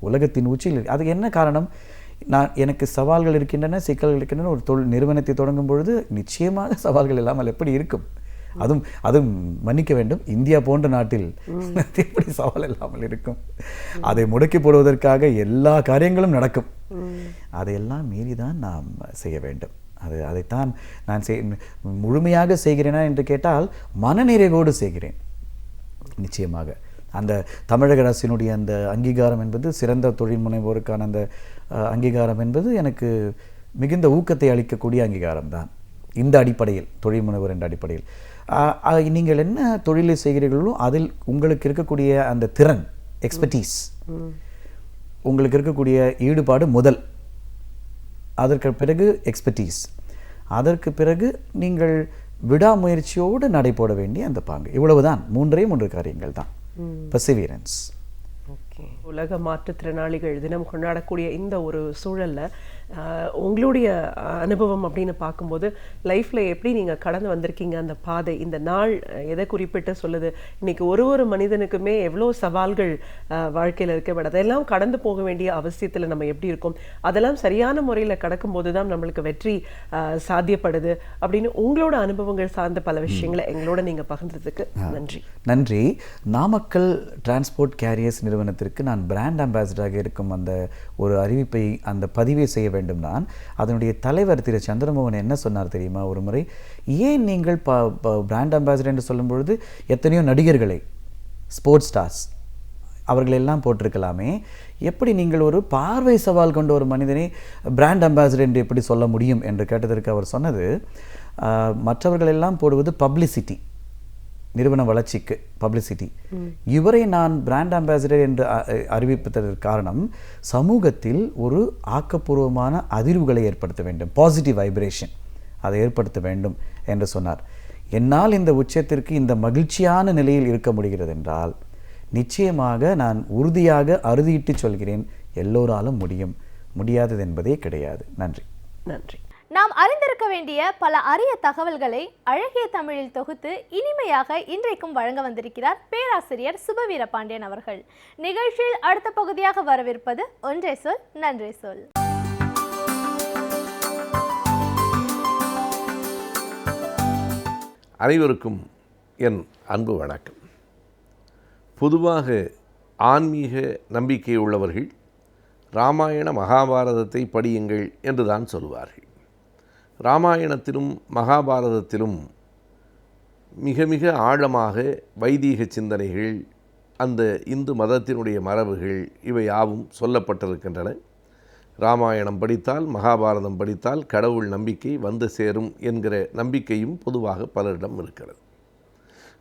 உலகத்தின் உச்சியில். அதுக்கு என்ன காரணம்? எனக்கு சவால்கள் இருக்கின்றன, சிக்கல்கள் இருக்கின்றன. ஒரு தொழில் நிறுவனத்தை தொடங்கும் பொழுது நிச்சயமாக சவால்கள் இல்லாமல் எப்படி இருக்கும்? அதுவும் மன்னிக்க வேண்டும், இந்தியா போன்ற நாட்டில் எப்படி சவால் இல்லாமல் இருக்கும்? அதை முடக்கி போடுவதற்காக எல்லா காரியங்களும் நடக்கும். அதையெல்லாம் மீறிதான் நாம் செய்ய வேண்டும். அதைத்தான் நான் முழுமையாக செய்கிறேனா என்று கேட்டால் மனநிறைவோடு செய்கிறேன். நிச்சயமாக அந்த தமிழக அரசினுடைய அந்த அங்கீகாரம் என்பது, சிறந்த தொழில் முனைவோருக்கான அந்த அங்கீகாரம் என்பது எனக்கு மிகுந்த ஊக்கத்தை அளிக்கக்கூடிய அங்கீகாரம் தான். இந்த அடிப்படையில், தொழில் முனைவோர் என்ற அடிப்படையில் நீங்கள் என்ன தொழிலை செய்கிறீர்களோ அதில் உங்களுக்கு இருக்கக்கூடிய அந்த திறன், எக்ஸ்பர்டீஸ், உங்களுக்கு இருக்கக்கூடிய ஈடுபாடு முதல், அதற்கு பிறகு எக்ஸ்பர்டீஸ், அதற்கு பிறகு நீங்கள் விடாமுயற்சியோடு நடைபோட வேண்டிய அந்த பாங்கு. இவ்வளவுதான், 3 காரியங்கள் தான். பர்சிவியரன்ஸ். ஓகே, உலக மாற்றுத்திறனாளிகள் தினம் கொண்டாடக்கூடிய இந்த ஒரு சூழல்ல உங்களுடைய அனுபவம் அப்படின்னு பார்க்கும்போது லைஃப்ல எப்படி நீங்க கடந்து வந்திருக்கீங்க, அந்த பாதை, இந்த நாள் எதை குறிப்பிட்டு சொல்லுது? இன்னைக்கு ஒரு மனிதனுக்குமே எவ்வளோ சவால்கள் வாழ்க்கையில் இருக்கு. பட் அதெல்லாம் கடந்து போக வேண்டிய அவசியத்தில் நம்ம எப்படி இருக்கோம், அதெல்லாம் சரியான முறையில் கடக்கும் போது தான் நம்மளுக்கு வெற்றி சாத்தியப்படுது அப்படின்னு உங்களோட அனுபவங்கள் சார்ந்த பல விஷயங்களை எங்களோட நீங்க பகிர்ந்ததுக்கு நன்றி. நன்றி. நாமக்கல் டிரான்ஸ்போர்ட் கேரியர்ஸ் நிறுவனத்திற்கு நான் பிராண்ட் அம்பாசிடராக இருக்கும் அந்த ஒரு அறிவிப்பை, அந்த பதிவை செய்ய வேண்டும். நான் அதனுடைய தலைவர் திரு சந்திரமோகன் என்ன சொன்னார் தெரியுமா? ஒரு முறை, ஏன் நீங்கள் பிராண்ட் அம்பாசிடர் என்று சொல்லும் பொழுது எத்தனையோ நடிகர்களை, ஸ்போர்ட்ஸ் ஸ்டார்ஸ் அவர்களெல்லாம் போட்டிருக்கலாமே, எப்படி நீங்கள் ஒரு பார்வை சவால் கொண்ட ஒரு மனிதனை பிராண்ட் அம்பாசிடர் என்று எப்படி சொல்ல முடியும் என்று கேட்டதற்கு அவர் சொன்னது, மற்றவர்கள் எல்லாம் போடுவது பப்ளிசிட்டி, நிறுவன வளர்ச்சிக்கு பப்ளிசிட்டி. இவரை நான் பிராண்ட் அம்பாசிடர் என்று அறிவிப்பதற்கு காரணம், சமூகத்தில் ஒரு ஆக்கப்பூர்வமான அதிர்வுகளை ஏற்படுத்த வேண்டும், பாசிட்டிவ் வைப்ரேஷன் அதை ஏற்படுத்த வேண்டும் என்று சொன்னார். என்னால் இந்த உச்சத்திற்கு, இந்த மகிழ்ச்சியான நிலையில் இருக்க முடிகிறது என்றால் நிச்சயமாக நான் உறுதியாக அறுதியிட்டு சொல்கிறேன், எல்லோராலும் முடியும், முடியாதது என்பதே கிடையாது. நன்றி. நன்றி. நாம் அறிந்திருக்க வேண்டிய பல அரிய தகவல்களை அழகிய தமிழில் தொகுத்து இனிமையாக இன்றைக்கும் வழங்க வந்திருக்கிறார் பேராசிரியர் சுபவீர பாண்டியன் அவர்கள். நிகழ்ச்சியில் அடுத்த பகுதியாக வரவிருப்பது ஒன்றே சொல் நன்றே சொல். அனைவருக்கும் என் அன்பு வணக்கம். பொதுவாக ஆன்மீக நம்பிக்கை உள்ளவர்கள் இராமாயண மகாபாரதத்தை படியுங்கள் என்றுதான் சொல்வார்கள். இராமாயணத்திலும் மகாபாரதத்திலும் மிக மிக ஆழமாக வைதீக சிந்தனைகள், அந்த இந்து மதத்தினுடைய மரபுகள் இவை யாவும் சொல்லப்பட்டிருக்கின்றன. இராமாயணம் படித்தால், மகாபாரதம் படித்தால் கடவுள் நம்பிக்கை வந்து சேரும் என்கிற நம்பிக்கையும் பொதுவாக பலரிடம் இருக்கிறது.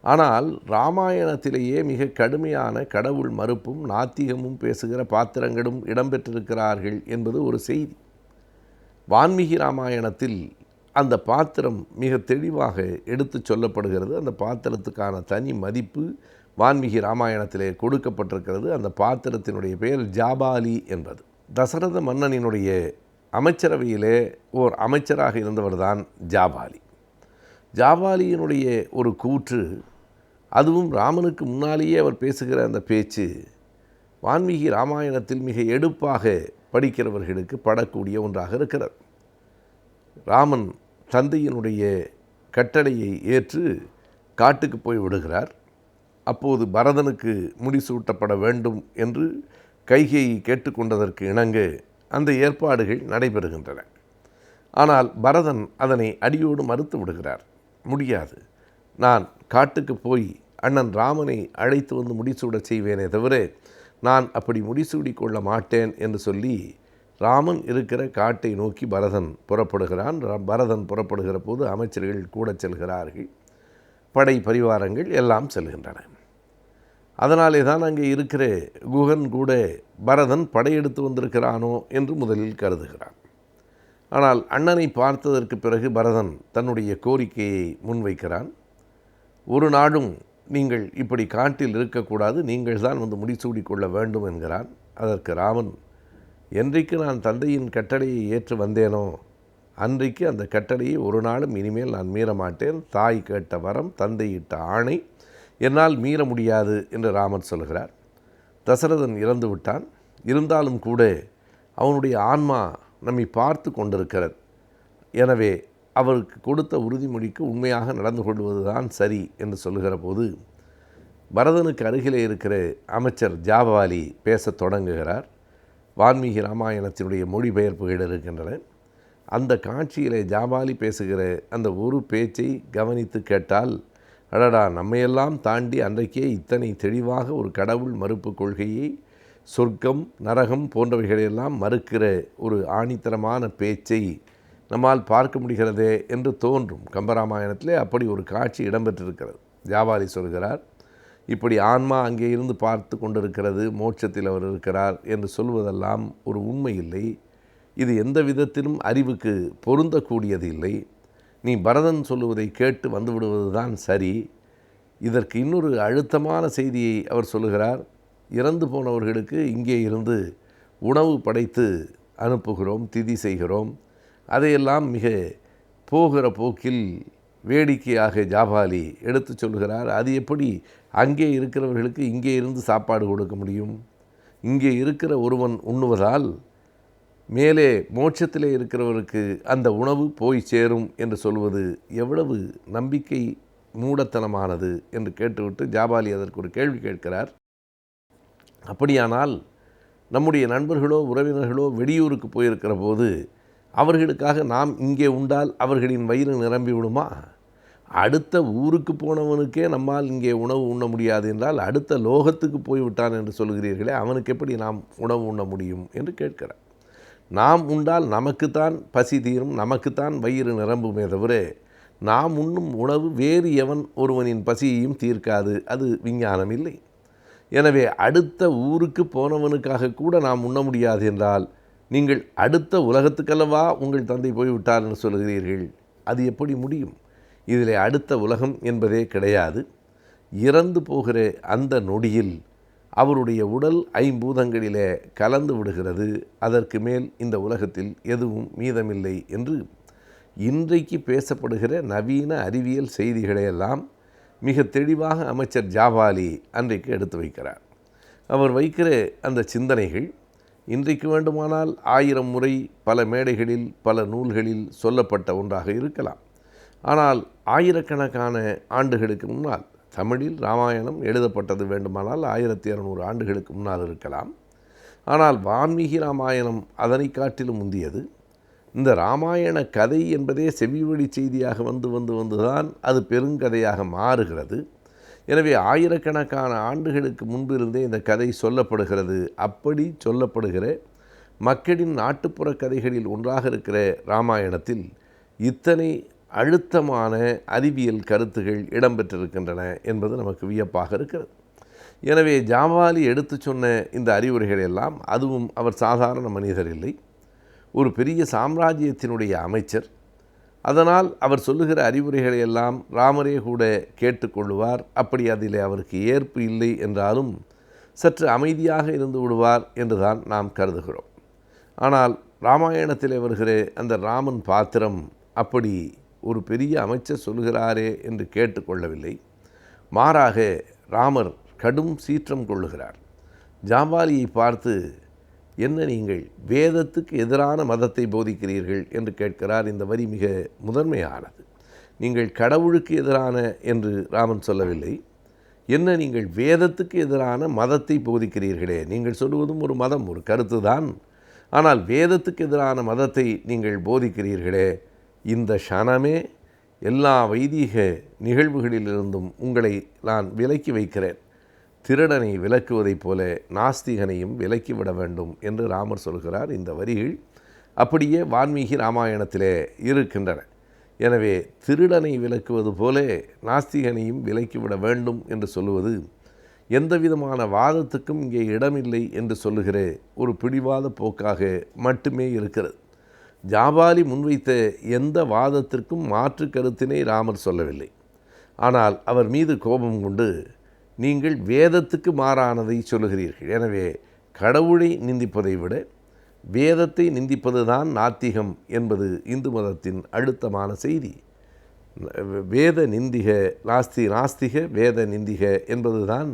ஆனால் இராமாயணத்திலேயே மிக கடுமையான கடவுள் மறுப்பும் நாத்திகமும் பேசுகிற பாத்திரங்களும் இடம்பெற்றிருக்கிறார்கள் என்பது ஒரு செய்தி. வான்மீகி இராமாயணத்தில் அந்த பாத்திரம் மிக தெளிவாக எடுத்து சொல்லப்படுகிறது. அந்த பாத்திரத்துக்கான தனி மதிப்பு வான்மீகி இராமாயணத்திலே கொடுக்கப்பட்டிருக்கிறது. அந்த பாத்திரத்தினுடைய பெயர் ஜாபாலி என்பது. தசரத மன்னனினுடைய அமைச்சரவையிலே ஓர் அமைச்சராக இருந்தவர்தான் ஜாபாலி. ஜாபாலியினுடைய ஒரு கூற்று, அதுவும் ராமனுக்கு முன்னாலேயே அவர் பேசுகிற அந்த பேச்சு, வான்மீகி இராமாயணத்தில் மிக எடுப்பாக படிக்கிறவர்களுக்கு படக்கூடிய ஒன்றாக இருக்கிறது. ராமன் தந்தையினுடைய கட்டளையை ஏற்று காட்டுக்கு போய் விடுகிறார். அப்போது பரதனுக்கு முடிசூட்டப்பட வேண்டும் என்று கைகேயி கேட்டுக்கொண்டதற்கு இணங்க அந்த ஏற்பாடுகள் நடைபெறுகின்றன. ஆனால் பரதன் அதனை அடியோடு மறுத்து விடுகிறார். முடியாது, நான் காட்டுக்கு போய் அண்ணன் ராமனை அழைத்து வந்து முடிசூட செய்வேனே தவிர நான் அப்படி முடிசூடி கொள்ள மாட்டேன் என்று சொல்லி ராமன் இருக்கிற காட்டை நோக்கி பரதன் புறப்படுகிறான். பரதன் புறப்படுகிற போது அமைச்சர்கள் கூட செல்கிறார்கள், படை பரிவாரங்கள் எல்லாம் செல்கின்றன. அதனாலே தான் அங்கே இருக்கிற குகன் கூட பரதன் படையெடுத்து வந்திருக்கிறானோ என்று முதலில் கருதுகிறான். ஆனால் அண்ணனை பார்த்ததற்கு பிறகு பரதன் தன்னுடைய கோரிக்கையை முன்வைக்கிறான். ஒரு நாளும் நீங்கள் இப்படி காட்டில் இருக்கக்கூடாது, நீங்கள் தான் வந்து முடிசூடி கொள்ள வேண்டும் என்கிறான். அதற்கு ராமன், என்றைக்கு நான் தந்தையின் கட்டளையை ஏற்று வந்தேனோ அன்றைக்கு அந்த கட்டளையை ஒரு நாளும் இனிமேல் நான் மீற மாட்டேன். தாய் கேட்ட வரம், தந்தை இட்ட ஆணை, என்னால் மீற முடியாது என்று ராமன் சொல்கிறார். தசரதன் இறந்து விட்டான். இருந்தாலும் கூட அவனுடைய ஆன்மா நம்மை பார்த்து கொண்டிருக்கிறது. எனவே அவருக்கு கொடுத்த உறுதிமொழிக்கு உண்மையாக நடந்து கொள்வதுதான் சரி என்று சொல்லுகிற போது பரதனுக்கு அருகிலே இருக்கிற அமைச்சர் ஜாபாலி பேசத் தொடங்குகிறார். வால்மீகி ராமாயணத்தினுடைய மொழிபெயர்ப்புகள் இருக்கின்றன. அந்த காட்சியிலே ஜாபாலி பேசுகிற அந்த ஒரு பேச்சை கவனித்து கேட்டால், அடடா, நம்மையெல்லாம் தாண்டி அன்றைக்கே இத்தனை தெளிவாக ஒரு கடவுள் மறுப்பு கொள்கையை, சொர்க்கம் நரகம் போன்றவைகளையெல்லாம் மறுக்கிற ஒரு ஆணித்தரமான பேச்சை நம்மால் பார்க்க முடிகிறதே என்று தோன்றும். கம்பராமாயணத்திலே அப்படி ஒரு காட்சி இடம்பெற்றிருக்கிறது. ஜாபாலி சொல்கிறார், இப்படி ஆன்மா அங்கே இருந்து பார்த்து கொண்டிருக்கிறது, மோட்சத்தில் அவர் இருக்கிறார் என்று சொல்வதெல்லாம் ஒரு உண்மை இல்லை. இது எந்த விதத்திலும் அறிவுக்கு பொருந்தக்கூடியது இல்லை. நீ பரதன் சொல்லுவதை கேட்டு வந்துவிடுவது தான் சரி. இதற்கு இன்னொரு அழுத்தமான செய்தியை அவர் சொல்லுகிறார். இறந்து போனவர்களுக்கு இங்கே இருந்து உணவு படைத்து அனுப்புகிறோம், திதி செய்கிறோம். அதையெல்லாம் மிக போகிற போக்கில் வேடிக்கையாக ஜாபாலி எடுத்து சொல்கிறார். அது எப்படி அங்கே இருக்கிறவர்களுக்கு இங்கே இருந்து சாப்பாடு கொடுக்க முடியும்? இங்கே இருக்கிற ஒருவன் உண்ணுவதால் மேலே மோட்சத்திலே இருக்கிறவருக்கு அந்த உணவு போய் சேரும் என்று சொல்வது எவ்வளவு நம்பிக்கை மூடத்தனமானது என்று கேட்டுவிட்டு ஜாபாலி அதற்கு ஒரு கேள்வி கேட்கிறார். அப்படியானால் நம்முடைய நண்பர்களோ உறவினர்களோ வெளியூருக்கு போயிருக்கிற போது அவர்களுக்காக நாம் இங்கே உண்டால் அவர்களின் வயிறு நிரம்பி விடுமா? அடுத்த ஊருக்கு போனவனுக்கே நம்மால் இங்கே உணவு உண்ண முடியாது என்றால் அடுத்த லோகத்துக்கு போய்விட்டான் என்று சொல்கிறீர்களே, அவனுக்கு எப்படி நாம் உணவு உண்ண முடியும் என்று கேட்கிறார். நாம் உண்டால் நமக்குத்தான் பசி தீரும், நமக்குத்தான் வயிறு நிரம்புமே தவிர நாம் உண்ணும் உணவு வேறு எவன் ஒருவனின் பசியையும் தீர்க்காது. அது விஞ்ஞானம் இல்லை. எனவே அடுத்த ஊருக்கு போனவனுக்காக கூட நாம் உண்ண முடியாது என்றால் நீங்கள் அடுத்த உலகத்துக்கல்லவா உங்கள் தந்தை போய்விட்டார் என்று சொல்கிறீர்கள். அது எப்படி முடியும்? இதில் அடுத்த உலகம் என்பதே கிடையாது. இறந்து போகிற அந்த நொடியில் அவருடைய உடல் ஐம்பூதங்களிலே கலந்து விடுகிறது. அதற்கு மேல் இந்த உலகத்தில் எதுவும் மீதமில்லை என்று இன்றைக்கு பேசப்படுகிற நவீன அறிவியல் செய்திகளையெல்லாம் மிக தெளிவாக அமைச்சர் ஜாபாலி அன்றைக்கு எடுத்து வைக்கிறார். அவர் வைக்கிற அந்த சிந்தனைகள் இன்றைக்கு வேண்டுமானால் 1000 முறை பல மேடைகளில் பல நூல்களில் சொல்லப்பட்ட ஒன்றாக இருக்கலாம். ஆனால் ஆயிரக்கணக்கான ஆண்டுகளுக்கு முன்னால் தமிழில் ராமாயணம் எழுதப்பட்டது வேண்டுமானால் 1200 ஆண்டுகளுக்கு முன்னால் இருக்கலாம். ஆனால் வால்மீகி ராமாயணம் அதனை காட்டிலும் முந்தியது. இந்த ராமாயண கதை என்பதே செவிவழி செய்தியாக வந்துதான் அது பெருங்கதையாக மாறுகிறது. எனவே ஆயிரக்கணக்கான ஆண்டுகளுக்கு முன்பிருந்தே இந்த கதை சொல்லப்படுகிறது. அப்படி சொல்லப்படுகிற மக்களின் நாட்டுப்புற கதைகளில் ஒன்றாக இருக்கிற ராமாயணத்தில் இத்தனை அழுத்தமான அறிவியல் கருத்துகள் இடம்பெற்றிருக்கின்றன என்பது நமக்கு வியப்பாக இருக்கிறது. எனவே ஜாபாலி எடுத்து சொன்ன இந்த அறிவுரைகள் எல்லாம், அதுவும் அவர் சாதாரண மனிதர் இல்லை, ஒரு பெரிய சாம்ராஜ்யத்தினுடைய அமைச்சர். அதனால் அவர் சொல்லுகிற அறிவுரைகளை எல்லாம் ராமரே கூட கேட்டுக்கொள்ளுவார். அப்படி அதில் அவருக்கு ஏற்பு இல்லை என்றாலும் சற்று அமைதியாக இருந்து விடுவார் என்றுதான் நாம் கருதுகிறோம். ஆனால் ராமாயணத்தில் வருகிற அந்த ராமன் பாத்திரம் அப்படி ஒரு பெரிய அமைச்சர் சொல்லுகிறாரே என்று கேட்டுக்கொள்ளவில்லை. மாறாக ராமர் கடும் சீற்றம் கொள்ளுகிறார். ஜாபாலியை பார்த்து, என்ன நீங்கள் வேதத்துக்கு எதிரான மதத்தை போதிக்கிறீர்கள் என்று கேட்கிறார். இந்த வரி மிக முதன்மையானது. நீங்கள் கடவுளுக்கு எதிரான என்று ராமன் சொல்லவில்லை. என்ன நீங்கள் வேதத்துக்கு எதிரான மதத்தை போதிக்கிறீர்களே, நீங்கள் சொல்லுவதும் ஒரு மதம், ஒரு கருத்து தான். ஆனால் வேதத்துக்கு எதிரான மதத்தை நீங்கள் போதிக்கிறீர்களே, இந்த க்ஷணமே எல்லா வைதீக நிகழ்வுகளிலிருந்தும் உங்களை நான் விலக்கி வைக்கிறேன். திருடனை விலக்குவதைப் போல நாஸ்திகனையும் விலக்கிவிட வேண்டும் என்று ராமர் சொல்கிறார். இந்த வரிகள் அப்படியே வால்மீகி ராமாயணத்திலே இருக்கின்றன. எனவே திருடனை விலக்குவது போல நாஸ்திகனையும் விலக்கிவிட வேண்டும் என்று சொல்லுவது எந்த விதமான வாதத்துக்கும் இங்கே இடமில்லை என்று சொல்லுகிற ஒரு பிடிவாத போக்காக மட்டுமே இருக்கிறது. ஜாபாலி முன்வைத்த எந்த வாதத்திற்கும் மாற்று கருத்தினை ராமர் சொல்லவில்லை. ஆனால் அவர் மீது கோபம் கொண்டு, நீங்கள் வேதத்துக்கு மாறானதை சொல்லுகிறீர்கள், எனவே கடவுளை நிந்திப்பதை விட வேதத்தை நிந்திப்பது தான் நாத்திகம் என்பது இந்து மதத்தின் அழுத்தமான செய்தி. வேத நிந்திக நாஸ்திக வேத நிந்திக என்பது தான்,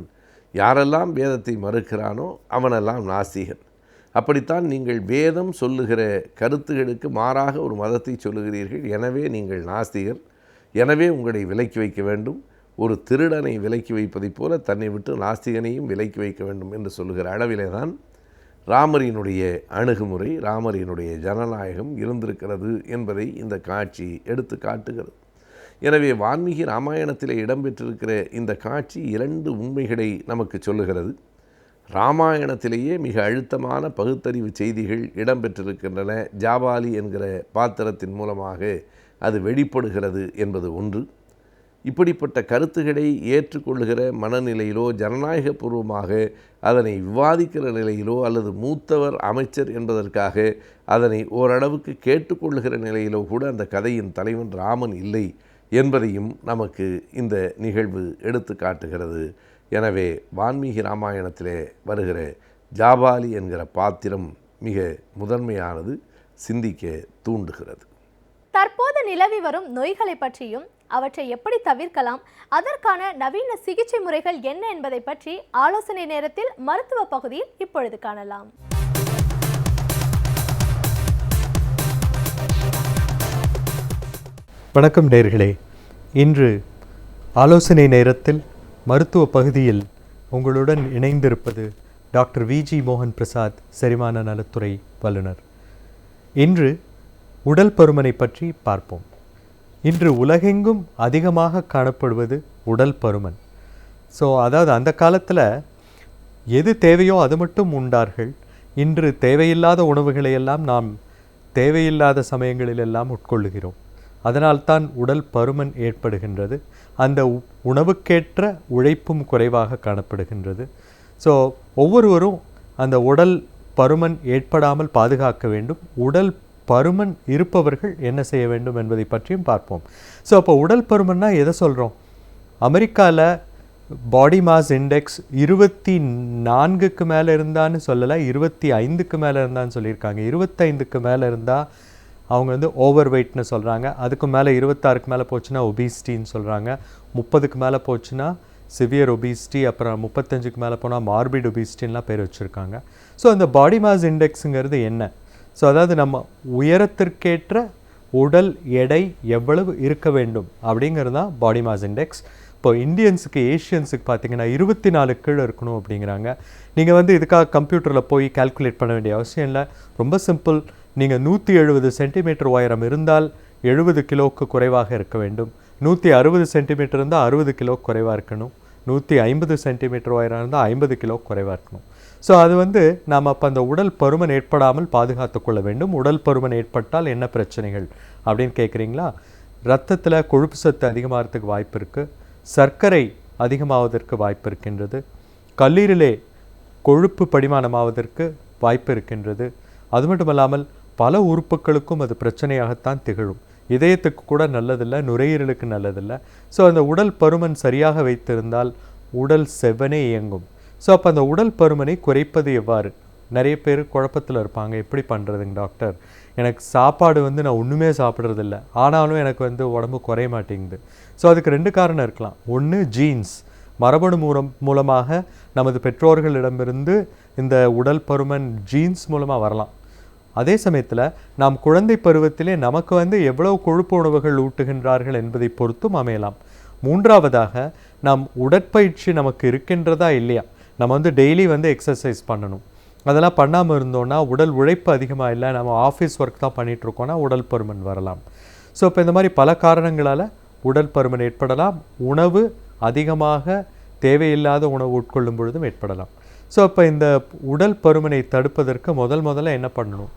யாரெல்லாம் வேதத்தை மறுக்கிறானோ அவனெல்லாம் நாஸ்திகன். அப்படித்தான் நீங்கள் வேதம் சொல்லுகிற கருத்துகளுக்கு மாறாக ஒரு மதத்தை சொல்லுகிறீர்கள், எனவே நீங்கள் நாஸ்திகர், எனவே உங்களை விலக்கி வைக்க வேண்டும், ஒரு திருடனை விலக்கி வைப்பதைப் போல தன்னை விட்டு நாஸ்திகனையும் விலக்கி வைக்க வேண்டும் என்று சொல்லுகிற அளவிலே தான் ராமரினுடைய அணுகுமுறை, ராமரினுடைய ஜனநாயகம் இருந்திருக்கிறது என்பதை இந்த காட்சி எடுத்து காட்டுகிறது. எனவே வான்மீகி ராமாயணத்தில் இடம்பெற்றிருக்கிற இந்த காட்சி 2 உண்மைகளை நமக்கு சொல்லுகிறது. ராமாயணத்திலேயே மிக அழுத்தமான பகுத்தறிவு செய்திகள் இடம்பெற்றிருக்கின்றன, ஜாபாலி என்கிற பாத்திரத்தின் மூலமாக அது வெளிப்படுகிறது என்பது ஒன்று. இப்படிப்பட்ட கருத்துக்களை ஏற்றுக்கொள்ளுகிற மனநிலையிலோ, ஜனநாயகபூர்வமாக அதனை விவாதிக்கிற நிலையிலோ, அல்லது மூத்தவர் அமைச்சர் என்பதற்காக அதனை ஓரளவுக்கு கேட்டுக்கொள்ளுகிற நிலையிலோ கூட அந்த கதையின் தலைவன் ராமன் இல்லை என்பதையும் நமக்கு இந்த நிகழ்வு எடுத்து காட்டுகிறது. எனவே வான்மீகி ராமாயணத்திலே வருகிற ஜாபாலி என்கிற பாத்திரம் மிக முதன்மையானது, சிந்திக்க தூண்டுகிறது. தற்போது நிலவி வரும் நோய்களை பற்றியும் அவற்றை எப்படி தவிர்க்கலாம், அதற்கான நவீன சிகிச்சை முறைகள் என்ன என்பதை பற்றி ஆலோசனை நேரத்தில் மருத்துவ பகுதியில் இப்பொழுது காணலாம். வணக்கம் நேயர்களே. இன்று ஆலோசனை நேரத்தில் மருத்துவ பகுதியில் உங்களுடன் இணைந்திருப்பது டாக்டர் விஜி மோகன் பிரசாத், செரிமான நலத்துறை வல்லுநர். இன்று உடல் பருமனை பற்றி பார்ப்போம். இன்று உலகெங்கும் அதிகமாக காணப்படுவது உடல் பருமன். அதாவது அந்த காலத்தில் எது தேவையோ அது மட்டும் உண்டார்கள். இன்று தேவையில்லாத உணவுகளை எல்லாம் நாம் தேவையில்லாத சமயங்களிலெல்லாம் உட்கொள்ளுகிறோம். அதனால்தான் உடல் பருமன் ஏற்படுகின்றது. அந்த உணவுக்கேற்ற உழைப்பும் குறைவாக காணப்படுகின்றது. ஒவ்வொருவரும் அந்த உடல் பருமன் ஏற்படாமல் பாதுகாக்க வேண்டும். உடல் பருமன் இருப்பவர்கள் என்ன செய்ய வேண்டும் என்பதை பற்றியும் பார்ப்போம். அப்போ உடல் பருமன்னா எதை சொல்கிறோம்? அமெரிக்காவில் பாடி மாஸ் இண்டெக்ஸ் 24க்கு மேலே இருந்தான்னு சொல்லலை, 25க்கு மேலே இருந்தான்னு சொல்லியிருக்காங்க. 25க்கு மேலே இருந்தால் அவங்க ஓவர் வெயிட்னு சொல்கிறாங்க. அதுக்கு மேலே 26க்கு மேலே போச்சுன்னா ஒபிசிட்டின்னு சொல்கிறாங்க. 30க்கு மேலே போச்சுன்னா சிவியர் ஒபிசிட்டி, அப்புறம் 35க்கு மேலே போனால் மார்பிட் ஒபிசிட்டின்லாம் பேர் வச்சுருக்காங்க. அந்த பாடி மாஸ் இண்டெக்ஸுங்கிறது என்ன? அதாவது நம்ம உயரத்திற்கேற்ற உடல் எடை எவ்வளவு இருக்க வேண்டும் அப்படிங்கிறது தான் பாடி மாஸ் இண்டெக்ஸ். இப்போ இந்தியன்ஸுக்கு, ஏஷியன்ஸுக்கு பார்த்தீங்கன்னா 24 கீழே இருக்கணும் அப்படிங்கிறாங்க. நீங்கள் இதுக்காக கம்ப்யூட்டரில் போய் கால்குலேட் பண்ண வேண்டிய அவசியம் இல்லை. ரொம்ப சிம்பிள். நீங்கள் 170 சென்டிமீட்டர் உயரம் இருந்தால் 70 கிலோவுக்கு குறைவாக இருக்க வேண்டும். 160 சென்டிமீட்டர் இருந்தால் 60 கிலோ குறைவாக இருக்கணும். 150 சென்டிமீட்டர் உயரம் இருந்தால் 50 கிலோ குறைவாக இருக்கணும். அது நாம் அப்போ அந்த உடல் பருமன் ஏற்படாமல் பாதுகாத்து கொள்ள வேண்டும். உடல் பருமன் ஏற்பட்டால் என்ன பிரச்சனைகள் அப்படின்னு கேட்குறீங்களா? இரத்தத்தில் கொழுப்பு சத்து அதிகமாகிறதுக்கு வாய்ப்பு இருக்குது. சர்க்கரை அதிகமாவதற்கு வாய்ப்பு இருக்கின்றது. கல்லீரலே கொழுப்பு படிமானமாவதற்கு வாய்ப்பு இருக்கின்றது. அது மட்டும் இல்லாமல் பல உறுப்புகளுக்கும் அது பிரச்சனையாகத்தான் திகழும். இதயத்துக்கு கூட நல்லதில்லை, நுரையீரலுக்கு நல்லதில்லை. அந்த உடல் பருமன் சரியாக வைத்திருந்தால் உடல் செவ்வனே இயங்கும். அப்போ அந்த உடல் பருமனை குறைப்பது எவ்வாறு? நிறைய பேர் குழப்பத்தில் இருப்பாங்க. எப்படி பண்ணுறதுங்க டாக்டர்? எனக்கு சாப்பாடு நான் ஒன்றுமே சாப்பிட்றதில்ல, ஆனாலும் எனக்கு உடம்பு குறைய மாட்டேங்குது. அதுக்கு 2 காரணம் இருக்கலாம். ஒன்று ஜீன்ஸ், மரபணு மூலமாக நமது பெற்றோர்களிடமிருந்து இந்த உடல் பருமன் ஜீன்ஸ் மூலமாக வரலாம். அதே சமயத்தில் நாம் குழந்தை பருவத்திலே நமக்கு எவ்வளவு கொழுப்பு உணவுகள் ஊட்டுகின்றார்கள் என்பதை பொறுத்தும் அமையலாம். மூன்றாவதாக நாம் உடற்பயிற்சி நமக்கு இருக்கின்றதா இல்லையா? நம்ம டெய்லி எக்ஸசைஸ் பண்ணணும். அதெல்லாம் பண்ணாமல் இருந்தோன்னா, உடல் உழைப்பு அதிகமாக இல்லை, நம்ம ஆஃபீஸ் ஒர்க் தான் பண்ணிகிட்ருக்கோன்னா உடல் பருமன் வரலாம். இப்போ இந்த மாதிரி பல காரணங்களால் உடல் பருமன் ஏற்படலாம். உணவு அதிகமாக தேவையில்லாத உணவு உட்கொள்ளும் பொழுதும் ஏற்படலாம். இப்போ இந்த உடல் பருமனை தடுப்பதற்கு முதல்ல என்ன பண்ணணும்?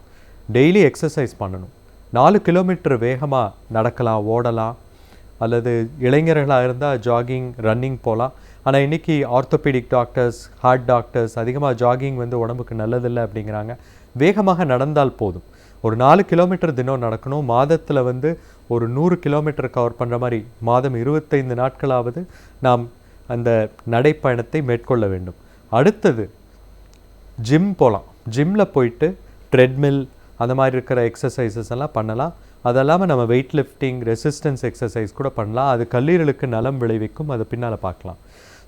டெய்லி எக்ஸசைஸ் பண்ணணும். 4 கிலோமீட்டர் வேகமாக நடக்கலாம், ஓடலாம், அல்லது இளைஞர்களாக இருந்தால் ஜாகிங், ரன்னிங் போகலாம். ஆனால் இன்றைக்கி ஆர்த்தோபீடிக் டாக்டர்ஸ், ஹார்ட் டாக்டர்ஸ் அதிகமாக ஜாகிங் உடம்புக்கு நல்லதில்லை அப்படிங்கிறாங்க. வேகமாக நடந்தால் போதும். ஒரு 4 கிலோமீட்டர் தினம் நடக்கணும். மாதத்தில் ஒரு 100 கிலோமீட்டர் கவர் பண்ணுற மாதிரி மாதம் 25 நாட்களாவது நாம் அந்த நடைப்பயணத்தை மேற்கொள்ள வேண்டும். அடுத்தது ஜிம் போகலாம். ஜிம்மில் போயிட்டு ட்ரெட்மில் அந்த மாதிரி இருக்கிற எக்ஸசைசஸ் எல்லாம் பண்ணலாம். அது இல்லாமல் நம்ம வெயிட் லிஃப்டிங், ரெசிஸ்டன்ஸ் எக்ஸசைஸ் கூட பண்ணலாம். அது கல்லீரலுக்கு நலம் விளைவிக்கும். அது பின்னால் பார்க்கலாம்.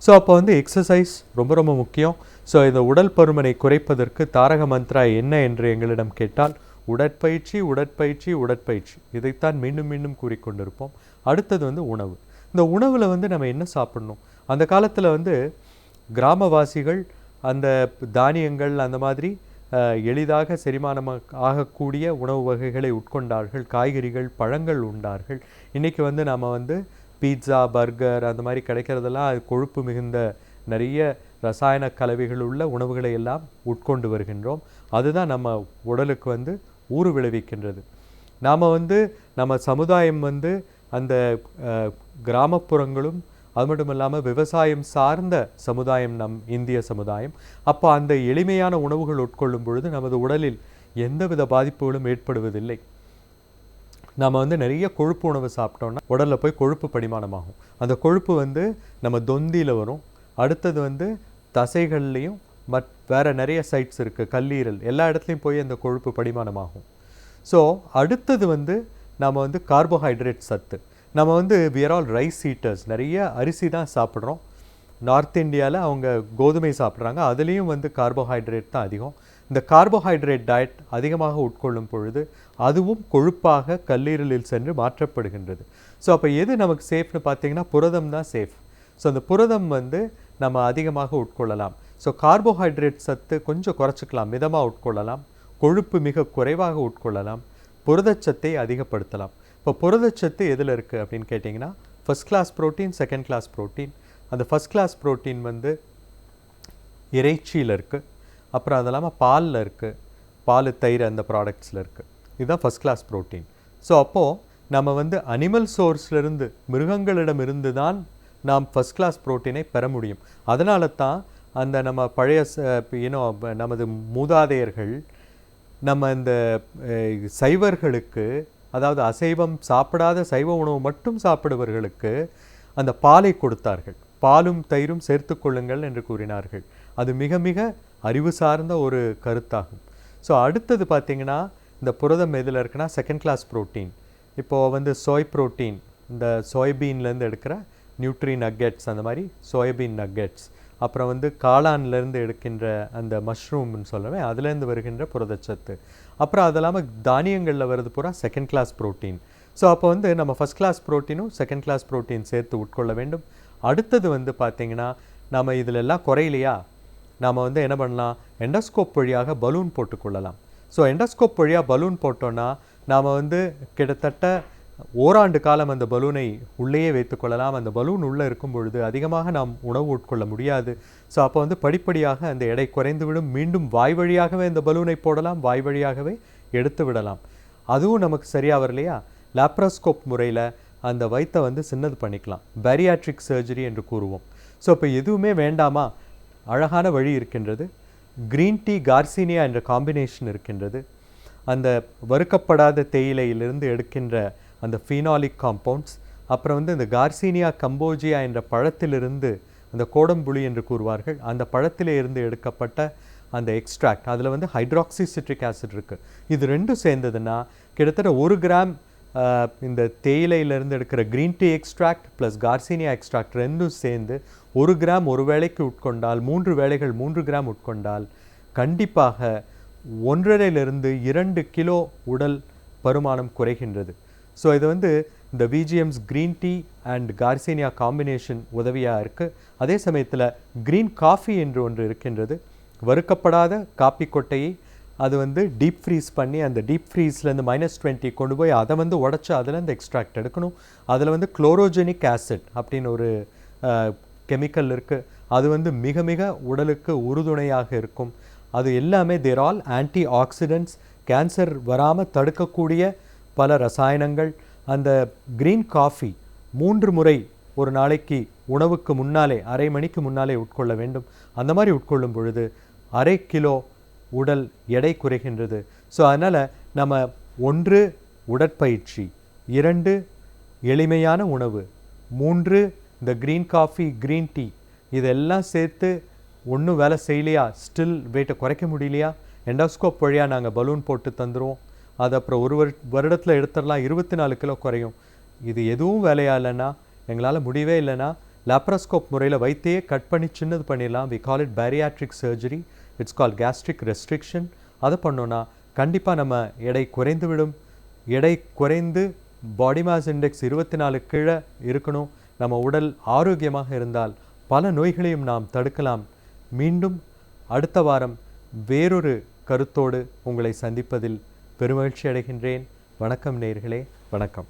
ஸோ அப்போ வந்து எக்ஸசைஸ் ரொம்ப ரொம்ப முக்கியம். ஸோ இந்த உடல் பருமனை குறைப்பதற்கு தாரக மந்த்ரா என்ன என்று எங்களிடம் கேட்டால் உடற்பயிற்சி உடற்பயிற்சி உடற்பயிற்சி, இதைத்தான் மீண்டும் மீண்டும் கூறிக்கொண்டிருப்போம். அடுத்தது வந்து உணவு. இந்த உணவில் வந்து நம்ம என்ன சாப்பிடணும்? அந்த காலத்தில் வந்து கிராமவாசிகள் அந்த தானியங்கள் அந்த மாதிரி எளிதாக செரிமானம் ஆகக்கூடிய உணவு வகைகளை உட்கொண்டார்கள். காய்கறிகள் பழங்கள் உண்டார்கள். இன்றைக்கி வந்து நம்ம வந்து பீட்சா பர்கர் அந்த மாதிரி கிடைக்கிறதெல்லாம் அது கொழுப்பு மிகுந்த நிறைய ரசாயன கலவைகள் உள்ள உணவுகளை எல்லாம் உட்கொண்டு வருகின்றோம். அதுதான் நம்ம உடலுக்கு வந்து ஊறு விளைவிக்கின்றது. நாம் வந்து நம்ம சமுதாயம் வந்து அந்த கிராமப்புறங்களும் அது மட்டும் இல்லாமல் விவசாயம் சார்ந்த சமுதாயம் நம் இந்திய சமுதாயம். அப்போ அந்த எளிமையான உணவுகள் உட்கொள்ளும் பொழுது நமது உடலில் எந்தவித பாதிப்புகளும் ஏற்படுவதில்லை. நம்ம வந்து நிறைய கொழுப்பு உணவு சாப்பிட்டோம்னா உடலில் போய் கொழுப்பு படிமானமாகும். அந்த கொழுப்பு வந்து நம்ம தொந்தியில் வரும். அடுத்தது வந்து தசைகள்லேயும் வேறு நிறைய சைட்ஸ் இருக்குது, கல்லீரல், எல்லா இடத்துலையும் போய் அந்த கொழுப்பு படிமானமாகும். ஸோ அடுத்தது வந்து நம்ம வந்து கார்போஹைட்ரேட் சத்து. நம்ம வந்து we are all rice eaters, நிறைய அரிசி தான் சாப்பிட்றோம். நார்த் இந்தியாவில் அவங்க கோதுமை சாப்பிட்றாங்க, அதுலேயும் வந்து கார்போஹைட்ரேட் தான் அதிகம். இந்த கார்போஹைட்ரேட் டயட் அதிகமாக உட்கொள்ளும் பொழுது அதுவும் கொழுப்பாக கல்லீரலில் சென்று மாற்றப்படுகின்றது. ஸோ அப்போ எது நமக்கு சேஃப்னு பார்த்தீங்கன்னா புரதம் தான் சேஃப். ஸோ அந்த புரதம் வந்து நம்ம அதிகமாக உட்கொள்ளலாம். ஸோ கார்போஹைட்ரேட் சத்து கொஞ்சம் குறைச்சிக்கலாம், மிதமாக உட்கொள்ளலாம். கொழுப்பு மிக குறைவாக உட்கொள்ளலாம். புரதச்சத்தை அதிகப்படுத்தலாம். இப்போ புரதச்சத்து எதில் இருக்குது அப்படின்னு கேட்டிங்கன்னா first class protein, second class protein. அந்த ஃபஸ்ட் கிளாஸ் ப்ரோட்டீன் வந்து இறைச்சியில் இருக்குது, அப்புறம் அது இல்லாமல் பாலில் இருக்குது, பால் தயிர் அந்த ப்ராடக்ட்ஸில் இருக்குது. இதுதான் ஃபஸ்ட் கிளாஸ் ப்ரோட்டீன். ஸோ அப்போது நம்ம வந்து அனிமல் சோர்ஸ்லேருந்து மிருகங்களிடமிருந்து தான் நாம் ஃபஸ்ட் கிளாஸ் ப்ரோட்டீனை பெற முடியும். அதனால தான் அந்த நம்ம பழைய நமது மூதாதையர்கள் நம்ம இந்த சைவர்களுக்கு, அதாவது அசைவம் சாப்பிடாத சைவ உணவு மட்டும் சாப்பிடுவர்களுக்கு அந்த பாலை கொடுத்தார்கள். பாலும் தயிரும் சேர்த்து கொள்ளுங்கள் என்று கூறினார்கள். அது மிக மிக அறிவு சார்ந்த ஒரு கருத்தாகும். ஸோ அடுத்தது பார்த்திங்கன்னா இந்த புரதம் எதில் இருக்குன்னா செகண்ட் கிளாஸ் ப்ரோட்டீன். இப்போது வந்து சோய் ப்ரோட்டீன், இந்த சோய்பீன்லேருந்து எடுக்கிற நியூட்ரி நக்கெட்ஸ், அந்த மாதிரி சோயபீன் நக்கெட்ஸ், அப்புறம் வந்து காளான்லேருந்து எடுக்கின்ற அந்த மஷ்ரூம்னு சொல்லுவேன், அதுலேருந்து வருகின்ற புரதச்சத்து, அப்புறம் அது இல்லாமல் தானியங்களில் வருது பூரா செகண்ட் கிளாஸ் ப்ரோட்டீன். ஸோ அப்போ வந்து நம்ம ஃபஸ்ட் கிளாஸ் ப்ரோட்டீனும் செகண்ட் கிளாஸ் ப்ரோட்டீன் சேர்த்து உட்கொள்ள வேண்டும். அடுத்தது வந்து பார்த்திங்கன்னா நம்ம இதில் எல்லாம் குறையிலையா, நாம் வந்து என்ன பண்ணலாம், எண்டோஸ்கோப் வழியாக பலூன் போட்டுக்கொள்ளலாம். ஸோ எண்டோஸ்கோப் வழியாக பலூன் போட்டோன்னா நாம் வந்து கிட்டத்தட்ட ஓராண்டு காலம் அந்த பலூனை உள்ளேயே வைத்துக்கொள்ளலாம். அந்த பலூன் உள்ளே இருக்கும் பொழுது அதிகமாக நாம் உணவு உட்கொள்ள முடியாது. ஸோ அப்போ வந்து படிப்படியாக அந்த எடை குறைந்துவிடும். மீண்டும் வாய் வழியாகவே அந்த பலூனை போடலாம், வாய் வழியாகவே எடுத்து விடலாம். அதுவும் நமக்கு சரியாக வரலையா, லாப்ரோஸ்கோப் முறையில் அந்த வயிற்றை வந்து சின்னது பண்ணிக்கலாம், பேரியாட்ரிக் சர்ஜரி என்று கூறுவோம். ஸோ இப்போ எதுவுமே வேண்டாமா, அழகான வழி இருக்கின்றது. க்ரீன் டீ கார்சினியா என்ற காம்பினேஷன் இருக்கின்றது. அந்த வறுக்கப்படாத தேயிலையிலிருந்து எடுக்கின்ற அந்த ஃபீனாலிக் காம்பவுண்ட்ஸ், அப்புறம் வந்து இந்த கார்சினியா கம்போஜியா என்ற பழத்திலிருந்து, அந்த கோடம்புளி என்று கூறுவார்கள், அந்த பழத்திலே இருந்து எடுக்கப்பட்ட அந்த எக்ஸ்ட்ராக்ட், அதில் வந்து ஹைட்ராக்சி சிட்ரிக் ஆசிட் இருக்குது. இது ரெண்டும் சேர்ந்ததுன்னா கிட்டத்தட்ட 1 கிராம் இந்த தேயிலையிலேருந்து எடுக்கிற green tea extract plus garcinia extract ரெண்டும் சேர்ந்து 1 கிராம் ஒரு வேளைக்கு உட்கொண்டால், 3 வேளைகள் 3 கிராம் உட்கொண்டால் கண்டிப்பாக 1.5 to 2 கிலோ உடல் பருமானம் குறைகின்றது. ஸோ இது வந்து இந்த VGM's green tea and garcinia combination உதவியாக இருக்குது. அதே சமயத்தில் க்ரீன் காஃபி என்று ஒன்று இருக்கின்றது. வறுக்கப்படாத காப்பி கொட்டையை அது வந்து டீப் ஃப்ரீஸ் பண்ணி, அந்த டீப் ஃப்ரீஸ்லேருந்து -20 கொண்டு போய் அதை வந்து உடச்சி அதுலேருந்து எக்ஸ்ட்ராக்ட் எடுக்கணும். அதில் வந்து குளோரோஜெனிக் ஆசிட் அப்படின்னு ஒரு கெமிக்கல் இருக்குது. அது வந்து மிக மிக உடலுக்கு உறுதுணையாக இருக்கும். அது எல்லாமே தேர் ஆல் ஆன்டி ஆக்சிடென்ட்ஸ், கேன்சர் வராமல் தடுக்கக்கூடிய பல ரசாயனங்கள். அந்த க்ரீன் காஃபி 3 முறை ஒரு நாளைக்கு உணவுக்கு முன்னாலே, அரை மணிக்கு முன்னாலே உட்கொள்ள வேண்டும். அந்த மாதிரி உட்கொள்ளும் பொழுது 1/2 கிலோ உடல் எடை குறைகின்றது. ஸோ அதனால் நம்ம 1 உடற்பயிற்சி, 2 எளிமையான உணவு, 3 இந்த க்ரீன் காஃபி க்ரீன் டீ, இதெல்லாம் சேர்த்து ஒன்றும் வேலை செய்யலையா, ஸ்டில் வெயிட்டை குறைக்க முடியலையா, எண்டோஸ்கோப் வழியாக நாங்கள் பலூன் போட்டு தந்துடுவோம், அது அப்புறம் 1 வருடத்தில் எடுத்துடலாம், 24 கிலோ குறையும். இது எதுவும் வேலையா இல்லைன்னா, எங்களால் முடியவே இல்லைன்னா லாப்ரோஸ்கோப் முறையில் வைத்தியே கட் பண்ணி சின்னது பண்ணிடலாம். We call it bariatric surgery. It's call gastric restriction. அதை பண்ணோன்னா கண்டிப்பாக நம்ம எடை குறைந்து விடும். எடை குறைந்து பாடி மாஸ் இண்டெக்ஸ் 24 கீழே இருக்கணும். நம்ம உடல் ஆரோக்கியமாக இருந்தால் பல நோய்களையும் நாம் தடுக்கலாம். மீண்டும் அடுத்த வாரம் வேறொரு கருத்தோடு உங்களை சந்திப்பதில் பெருமகிழ்ச்சி அடைகின்றேன். வணக்கம் நேயர்களே, வணக்கம்.